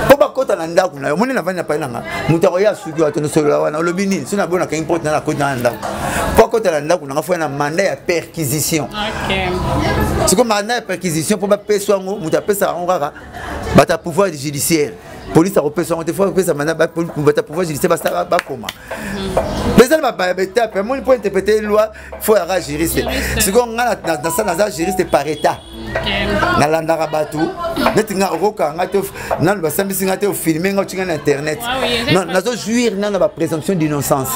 Faut pas kota na ndako na moni na vana pa nanga. Mutu ya suki wa tono solo wana olobini, sina bona ka import na kota na ndako. Faut kota na ndako na faut na mandat ya perquisition. OK. C'est comme mandat ya perquisition pour pas peso ngo, mutu apesa ngaka bata pouvoir judiciaire. Police a repéré son téléphone, ça mandat pour pouvoir judiciaire basta ba koma. Les gens ba étape, moi pour interpréter loi, faut un juriste. C'est comme dans ça dans juriste par état. Na landara batu netinga roka ngate nan ba sambisi ngate filmer ngati na internet non nazo jouir nan ba présomption d'innocence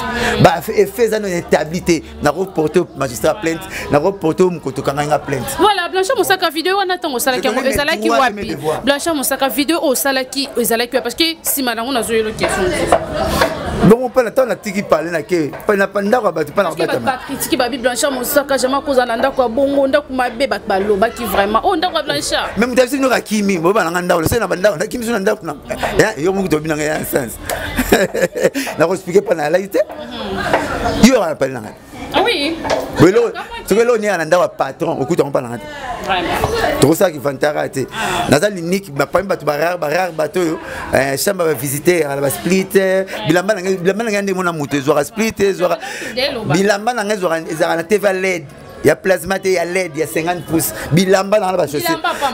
ba fait ça non étabilité na reporter magistrat plainte na reporter mkoto kanga plainte. Voilà Blanchard Moussaka vidéo wana tango salaki ngo ezalaki wapi Blanchard Moussaka vidéo o salaki ezalaki parce que si malango nazo yelo question. Donc on peut attendre tiki parler na ke pas na panda ko ba pas na ba
pas critiquer ba Blanchard Moussaka jamais koza na ndako bongo ndako mabe ba baloba ki vraiment oh ndako Blanchard
même tafisi no rakimi bo ba na ndako le na ndako na kimi so na ndako na yo mu to binanga ya sens na ko expliquer pas na la ité yo on appelle na
ah oui
Belo tu que lo ni na ndako patron okuta on pas na vraiment tout ça qui vantara té naza l'unique ba pas ba rare bateau chambre va visiter à la split bilamba na ngende mona muto zo split zo bilamba na ngezo za na TV LED ya plasma il y a LED il y a 50 pouces bilamba dans la chaussée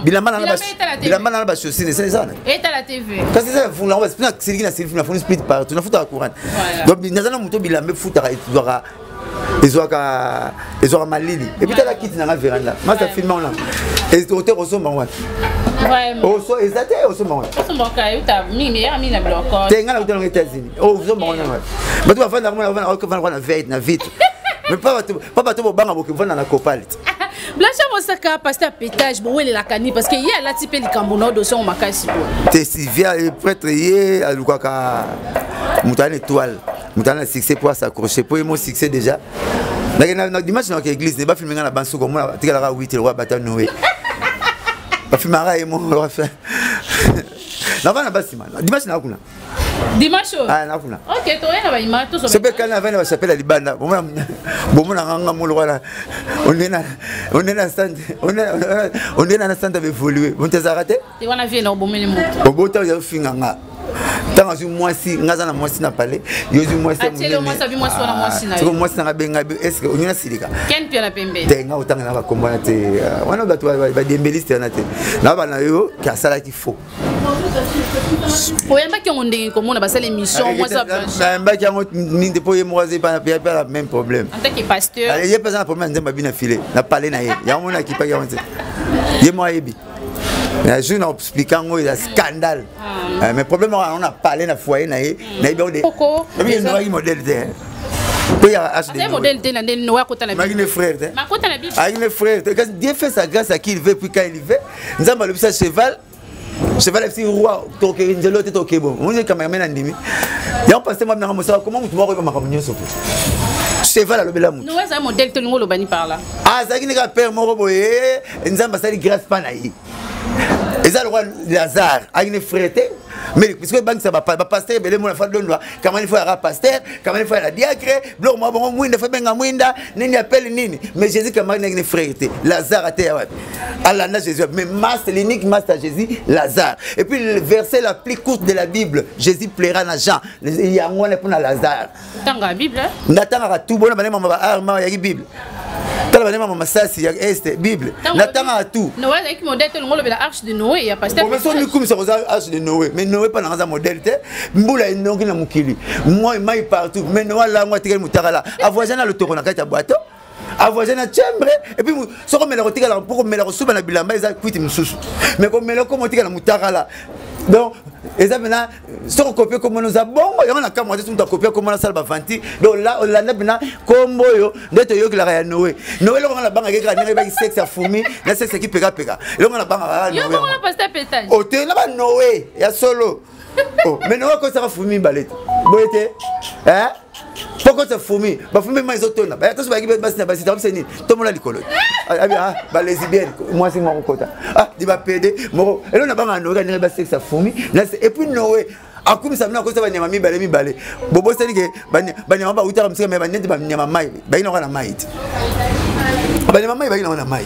bilamba dans la chaussée c'est ça
et à la TV
parce que ça vous là on va split na split partout na futa courant donc nazana muto bilamba futa izora ezora malili et puis la kit na la véranda moi ça filme là et hôtel ressemble moi vraiment oso ezate oso moi oso moka yuta mimi ya mimi na bloco tenga na hôtel aux États-Unis oso moi mais tu vas faire na veille na vite mais pas tout banga boki vana na copal
Blanchard Moussaka pasteur pétage bo wele la kani parce que y a la type likambo no dossier on makasi bo
te Sylvia prêtre yé alukaka mutane étoile mutane succès pour s'accrocher pour mon succès déjà na dimanche na église ne ba filmer na bansu comme na tikala 8 le roi bata Noé ba filmera et mon roi fait na va na basima dimanche na kuna
dimanche
ah na kuna
OK to yana ba imato so
c'est pas quand na va na s'appelle libanda bon na nganga mo lwana on est na stand on est na stand évoluer on te zarate
et on a vu na bomene moto
obota ya finganga tant que moi si ngaza na moi si na parler yo si moi c'est
mon moi sabi moi so na moi si na
yo moi si na benga est-ce que on a silika
ken pia na pembe
tenga utanga na ba kombona te wana ba ba dembeliste na te na ba na yo ka sala ki faux
oyamba ki onde ko mona ba sala émission moi ça
ba ki ngo ni de poye moi c'est pas la même problème
en tant que pasteur
il y a pas un problème nzamba bina filé na parler na ye ya mona ki pa ya onte ye moi yebi je n'ai expliqué il y a scandale mais le problème on a parlé dans le foyer na bien il y a un modèle il y a un modèle de ma frère ma frère Dieu fait sa grâce à qui il veut puis quand il veut nous avons le cheval est roi toke nzelo te toke bon on est cameraman andimi ya on passe moi na mosa comment tu vas revoir ma communion sur cheval le bela
nous avons un modèle te ngolo bani par là
ah ça qui n'est pas père moro boye nzamba sali grâce pas na yi eza le roi Lazare a une frère mais puisque banque ça va pas pasteur belé mon fa donwa comment il faut à pasteur comment il faut à diacre blo moi bon mwinda fa benga mwinda nini appelle nini mais Jésus comment il a une frère Lazare a été Allah na Jésus mais master l'unique master Jésus Lazare et puis le verset la plus courte de la Bible Jésus plaira na Jean il y a moi pour na Lazare
tanga Bible
natanga tout bon ba arma ya Bible tala banema mama sasi ya este Bible natanga à tout
Noé avec modèle le ngolo la arche de Noé ya pasteur
mais son comme ça arche de Noé mais Noé pas dans un modèle te mbula inongi na mukili moi mai partout mais Noé là moi tikali mutakala avoisina le toro na kati ya bateau avoisina chambre et puis so comme le rotika pour me le souba na bilamba eza kwiti mususu mais comme le comme tikala mutakala donc et ça maintenant si on copie comme nous a bon il y a un cas moi tout copier comme la salle bafanti donc là on l'a maintenant comme yo d'être yo qui la Noé Noé on la banque avec la sexe à fumi la sexe qui pega pega et on la banque
yo comment la pasteur pétage
oh tu là Noé il y a solo oh mais Noé quand ça va fumi balette boyete hein pourquoi ça fumi ba fumi mais autona ba to ba ki ba sina ba sita obseni to mola likolo ah ba lesbienne moi c'est mon kota ah di ba pede mo et on a banque Noé quand ba sexe à fumi et puis Noé akumi samina ko saba nyama mibale bobo seli ke banyama ba utara msika me banete ba nyama mai ba ina kana mai banyama mai ba ina kana mai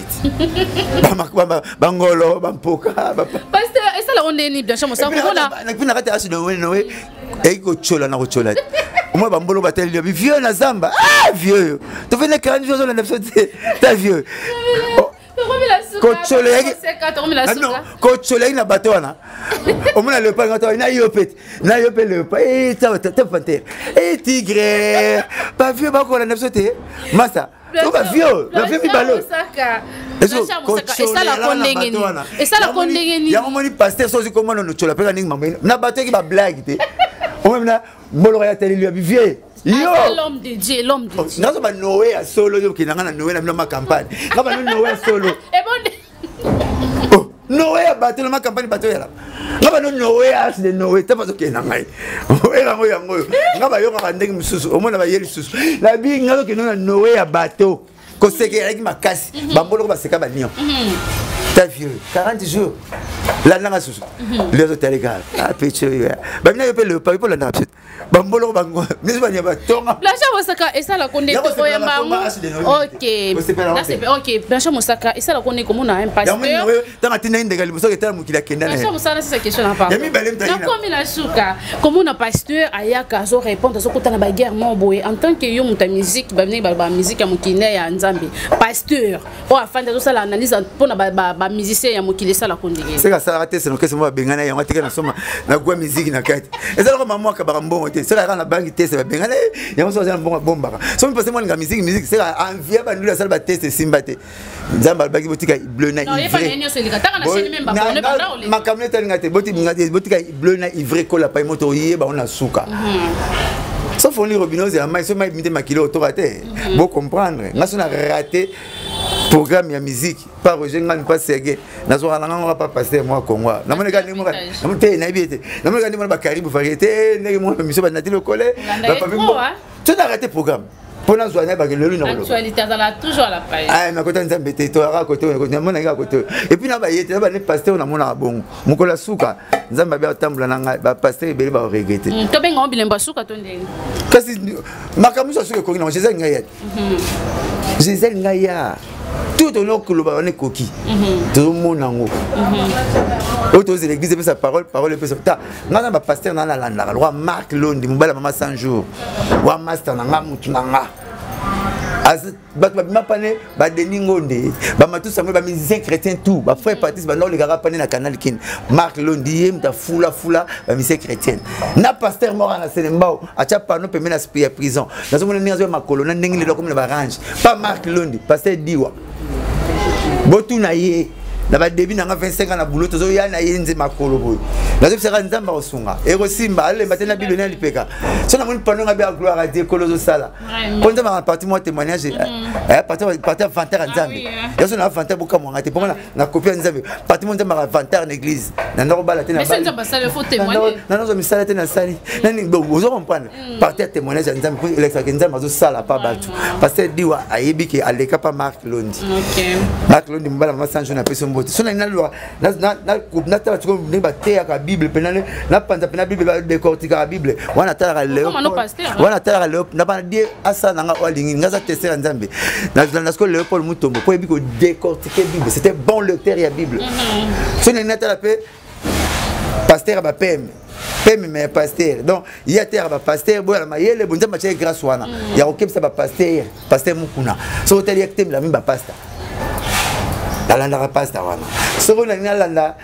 ba ngolo ba mpoka
pasteur et ça là on est ni bien chamo ça ko la
na pina kati asu Noé e ko chola na ko chola moi ba mbolo ba tel vieux na zamba ah vieux tu fais 40 jours na nefso ta vieux Coach na bateau wana omona le pas ngato na yopet le pas et ça ta panthère et tigre pas vieux ba ko la nefsote massa to ba vieux la vieux mi balo et ça la kondengeni et ça la kondengeni ya moni pasteur sozi comment no chola peka ning mambe na bateau ki ba blague te o même na mbolo ya tele lui vieux yo
l'homme de Dieu l'homme de Dieu
nazo ba Noé a solo yo ki na Noé na ma campagne ngaba Noé a solo
et bon
Noé a battu ma campagne bateau ya la ngaba Noé a de Noé ta pas ok na ngai yango ngaba yo ka ndenge mususu o mona ba yeli susu la bi ngalo ki na Noé a bateau ko seke avec makasi ba mbolo ba seka ba nion ta vieux 40 jours la nanga susu les autres les gars ah péché ba mina yo pe le pas pour la napset ba mbolo ba ngo mais ba nyaba tonga
Blancha Mosaka et ça la connaît ko ya mbango OK OK Blancha Mosaka et ça la connaît comme on a un pasteur
tanga tina indega liboso ke tala mukila kenda na
Blancha Mosaka c'est sa question là pas donc comme la souka comme on a pasteur ayaka zo répondre zo kotana ba guerre moboye en tant que yo muta musique ba venir ba musique ya mukina ya nzambe pasteur o afanda zo sala analyse pour na ba musicien ya mukile sala kondenge
c'est ça raté c'est que c'est moi bengana ya ngatika na soma na kwa musique na kati et ça ko maman ka ba mbongo te c'est la na bangi te c'est bengana ya so za mbongo bomba so mi passe moi nga musique c'est envie ba ndula sala ba test simbate nzamba bagi botika bleu na ivré ma camionette ngate botika bleu na ivré ko la pa moto yeba on a suka sauf on les robinets et la maille so mai mité makilo to raté bon comprendre ngaso na raté programme ya musique pas Roger ngani pas Serge nazo alanga pas passer moi Congo na mona gani mo na te na biete na mona gani mo ba Karibu variété ndenge mo mission ba natilo collé ba pas tu as arrêté programme pour na zoana ba le luna
actualité dans toujours à la page
ah na kota nzambe te to ara côté na mona nga côté et puis na ba yete ba ne pasteur na mona bongo mukola suka nzambe ba tambula na ba pasteur be ba regretter
to benga obilemba suka to ndenge
kasi makamuso suka ko na Jésus ngaya Jésus ngaya tout au long que le baron est coquille tout le monde en haut autour de l'église sa parole peut sortir nana ba pasteur nana landa roi Marc Londi mobala mama 100 jours wa master nanga mutu nanga as ba pané ba deningonde ba matu samwe ba musicien chrétien tout ba frère Patrice ba no le gara pané na canal kin Marc Londi mta fula ba musicien chrétien na pasteur mort na Senembao acha pano pe mena spia prison nazo mona ninga zo makolo na ndenge le comme le barange pas Marc Londi pasteur Diwa botu na ye na ba début na 25 ans na boulot tozo ya na yenze makolo boy nazo sera nzamba osunga e ko simba ale matena bible na lipeka so na moni pano nga be gloire à Dieu kolozo sala konza ma partie moi témoignage partie vanter nzambe ya so na vanter boka mo ngate pona na copie nzambe partie moi nzamba vanter na église na ndako bala tena
mais nzamba sala faut témoigner
na nazo misala tena sali nani bo ozo comprendre partie témoignage nzambe pour électra nzamba zo sala pa batu parce que diwa ayebi ke aleka pa Marc Londi
OK
Marc Londi mbala ma sanjo na peso mbote so na loi na tala tuko ne ba te ya bible penale na panza pena bible ba décortiquer la bible wana tala leo wana tala leo na ba die asa nanga walingi ngaza tester nzambe na sko Léopold Mutombo pour ebi ko décortiquer bible c'était bon lecteur ya bible so na tala pe pasteur ba PM mais pasteur. Donc, il y a terre pasteur, bon la mayele, bon ma chez grâce wana. Il y a aucun ça pasteur mukuna. So hôtel yaktem la mimba pasta. La landa pasta wana. So on a landa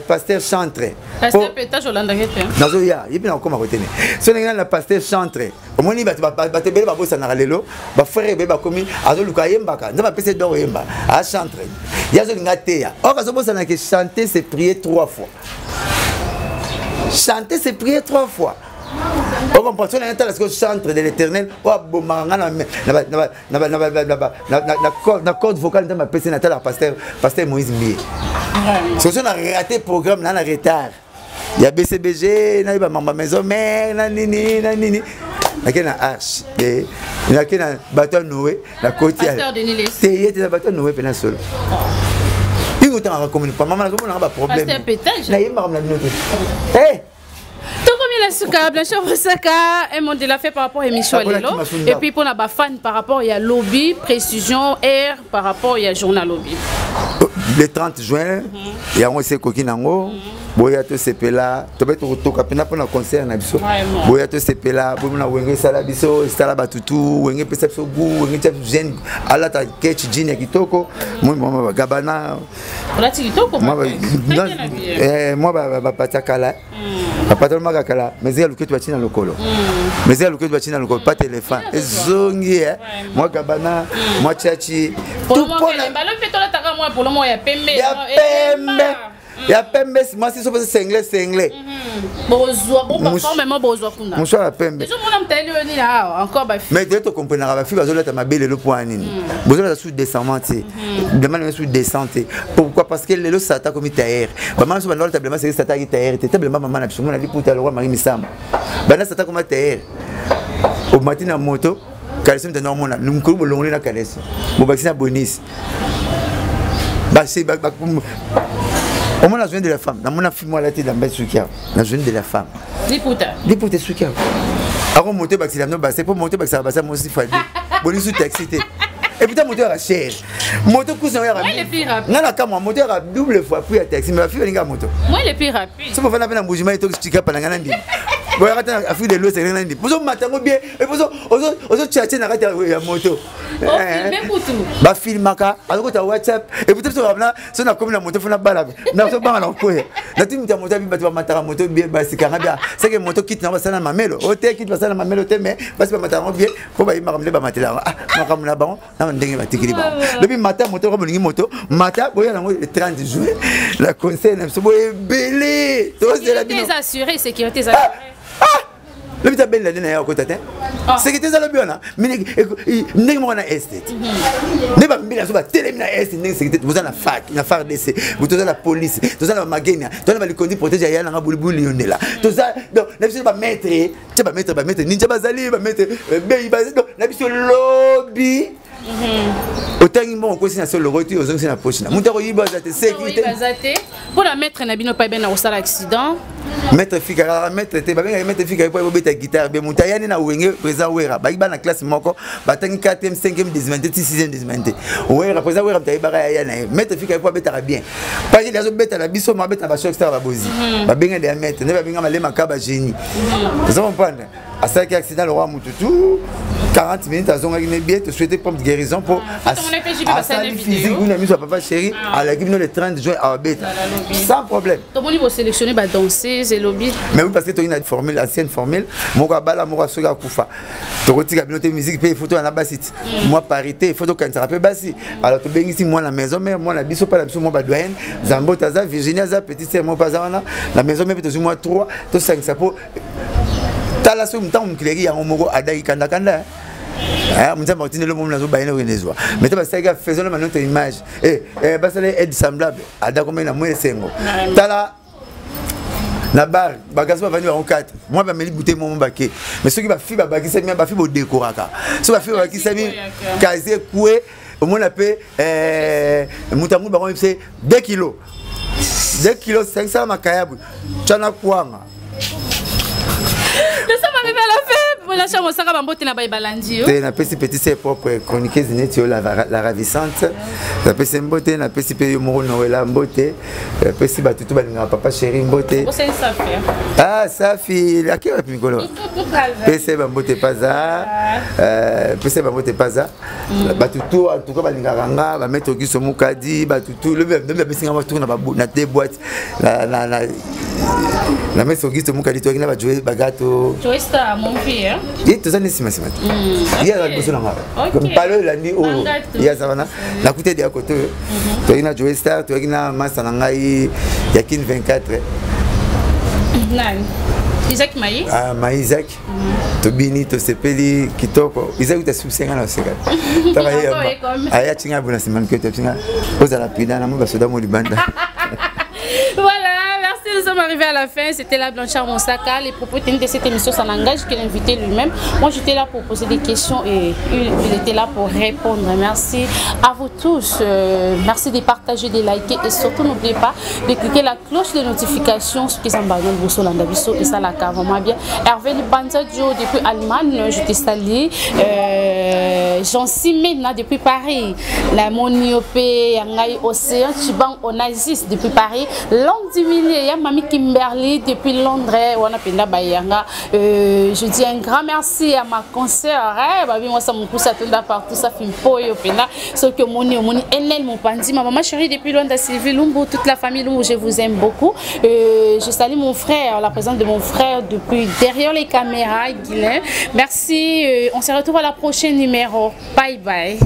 pasteur chantre.
Pasteur pétage Hollanda kete.
Nazo ya, yebi na koma retenir. So on a pasteur chantre. Omoni ba bele ba bosa na lelo, ba frère be ba komi azo luka yemba ka. Nza ba pese do yemba. A chantre. Ya zo linga teya. Or azo bosa na que chanter c'est prier 3 fois. Chanter, c'est prier 3 fois. On comprend ça, on chantre de l'éternel. La corde vocale de ma personne, pasteur Moïse Mbié. Si on a raté le programme, on a retard. Il y a BCBG, il y a ma maison mère, il y a arche, il y a un bateau Noé, la côtière. Il y a un bateau Noé, il y a un seul. Il y a un problème.
Pasteur pétage.
Il y a un problème.
La souka, Blanchard Moussaka, un monde de la fait par rapport à l'émission Lelo. Et puis pour la fan par rapport à lobby, précision, air par rapport à journal lobby.
Le 30 juin, il y a un Kokinango, Boya to sepela, tu peux te capena pour un concert na biso. Boya to sepela, Boya wenge sala biso, sala batutu, wenge pesa biso gu, wenge chef jeune, ala ta ketch jean kitoko, moi gabana.
Ola kitoko.
Moi ba patakala. Papa Magakala, mais il y a le que tu vas tirer dans le colo. Mais il y a le que tu vas tirer dans le colo, pas téléphone. Et zongi, moi Gabana, moi Tchachi.
Pour le moment, pour le moment, il y a Pembe.
Il y a Pembe, moi si c'est anglais, c'est anglais. Mais tu comprends, la fille va ma belle le point. Vous avez sous descente. Demande sous descente. Pourquoi? Parce que le sata comme tailleur. Maman sur le tablement c'est sata qui tailleur. C'était tellement maman la personne on a dit pour le roi Marie Missam. Bana sata comme tailleur. Au matin en moto, calcim de normal. Nous nous l'on la calesse. Mon vaccin à bonus. Bah c'est au moins la journée de la femme. Dans mon affaire moi la tête dans bête soukia. La journée de la femme. Liputa soukia. Avant monter bac c'est c'est pour monter bac ça va ça moi aussi faut dire. Bonus sous excité. Et putain moteur à cher. Moteur cousin à
rapide. Moi le plus rapide.
Non la cam moteur à double fois puis à taxi mais la fille elle moto.
Moi le plus rapide.
Ça me fait la peine un bougement et tout stika pas ngana ndi. Bon attends à fille de l'eau c'est ngana ndi. Poso matango bien et poso ozo tchatcher na kati ya moto.
Même pour tout.
Ba filmaka alors que tu WhatsApp et peut-être sur là sur na comme la moto fona bala. Na so banga na koye. Na tu mta moto bi ba matara moto bien ba sikanga bien. C'est que moto quitte na ba sana mamelo. Ote quitte ba sana mamelo te mais parce que matara bien faut ba imara ba matela. Ah makamuna ba ndenge batikili ba. Depuis matin moto comme une moto matin boya le 30 juillet la conseil na so boye belé. Tous de la
bien assuré sécurité assurée.
Le petit belle l'année à côté c'est que tu as le bien mais n'est pas na estate n'est pas bien sur la télé na estate n'est c'est que vous avez la fac d'essai vous avez la police vous avez la magenia vous avez le conduit protéger ya na bulbul yondela tout ça donc la biso ba mettre tu ba mettre ninja bazali ba mettre bay donc la biso lobby autant ils m'ont conseillé sur le retour aux anciens poches na mutako yiba za sécurité
pour la mettre na bino pas bien au sala accident
mettre fika mettre te ba bien mettre fika pour beta guitare be mutayani na wenge présent wera ba iba na classe moko ba tangi 4e 5e 6e 6e wera présent wera mutayi ba ya na mettre fika pour beta bien pas il y a beta la biso ma beta ba choc star ba bozi ba benga de mettre ne ba benga malema ka ba génie vous comprenez à ça qui accident le roi mututu 40 minutes à zonga qui bien te souhaiter prompt guérison pour physique une amie sur papa chéri à la le 30 juin à beta sans problème
tout le monde va sélectionner ba danser c'est lobby
mais oui parce que tu as une formule ancienne formule mon bala mon soga kufa tu retires la musique puis photo en basit moi parité photo quand ça rappelle basi alors tu ben ici moi la maison mère moi la biso pas la biso moi ba doyen Zambo taza Virginia za petite sœur moi pas la maison mère peut moi 3 to 5 ça pour tala so mta mkleri ya ngomoko adai kanda kanda mta martine le moment nazo baina renezwa mais tu vas ça faisons notre image basa est semblable ada comme na moi sengo tala na bar bagazo va venir en 4 moi ba meli bouter mon baké mais ceux qui va fi ba bakisa mi ba fi bo décoraka ceux va fi ba bakisa mi kaze koué au moins la paix mutamu ba c'est 2 kilos 500 makayabu chana kwanga.
Mais ça m'arrive à la fin, Voilà, je suis à Bambote na Baibalandi.
Tu as petit ses propres chroniqueuses la ravissante. Tu as petit mbote, na petit peu Moro Noëlla mbote. Petit batutu balinga papa chéri mbote.
C'est ça fait.
Ah, ça fait la qui va plus golo. PC bambote paza. PC bambote paza. Batutu en tout cas balinga ranga, ba mettre qui somu kadi, batutu le même petit ngama tourna ba na deux boîtes. La messe au guide de Moukali, tu as joué bagato.
Tu es mon fils.
Et tout ça n'est pas si mal. Il y a la personne là. Comme parler la nuit, il y a ça. La côté de à côté. Tu as joué star, tu as massa nangai, il y a 24.
Non. Isaac Maïs.
Ah, Maïsak. Tu bini, tu sepeli, kitoko. Isaac, tu as soupçonné là, c'est ça. Tu as aïe, tu as bon la semaine que tu as fini. Vous allez appeler dans la soda molibanda.
Voilà, merci, nous sommes arrivés à la fin. C'était la Blanchard Monsaka. Les propos de cette émission, ça n'engage que l'invité lui-même. Moi, j'étais là pour poser des questions et il était là pour répondre. Merci à vous tous. Merci de partager, de liker et surtout, n'oubliez pas de cliquer la cloche de notification sur qui s'embarque Bosso Landabiso et ça la cave vraiment bien. Hervé Libanzadio depuis Allemagne, je t'ai salé. Jean Simena depuis Paris. La Moniopé, Yangaï Océan, Chiban Onazis depuis Paris. Langue du milieu, il y a Mami Kimberly depuis Londres. Je dis un grand merci à ma consoeur. Moi, ça me pousse à tout partout. Ça fait une poille. Ce que mon Enel, mon pandi, ma maman chérie depuis Londres, Sylvie Lumbo, toute la famille Lumbo, je vous aime beaucoup. Je salue mon frère, la présence de mon frère depuis derrière les caméras, Guilain. Merci. On se retrouve à la prochaine numéro. Bye bye.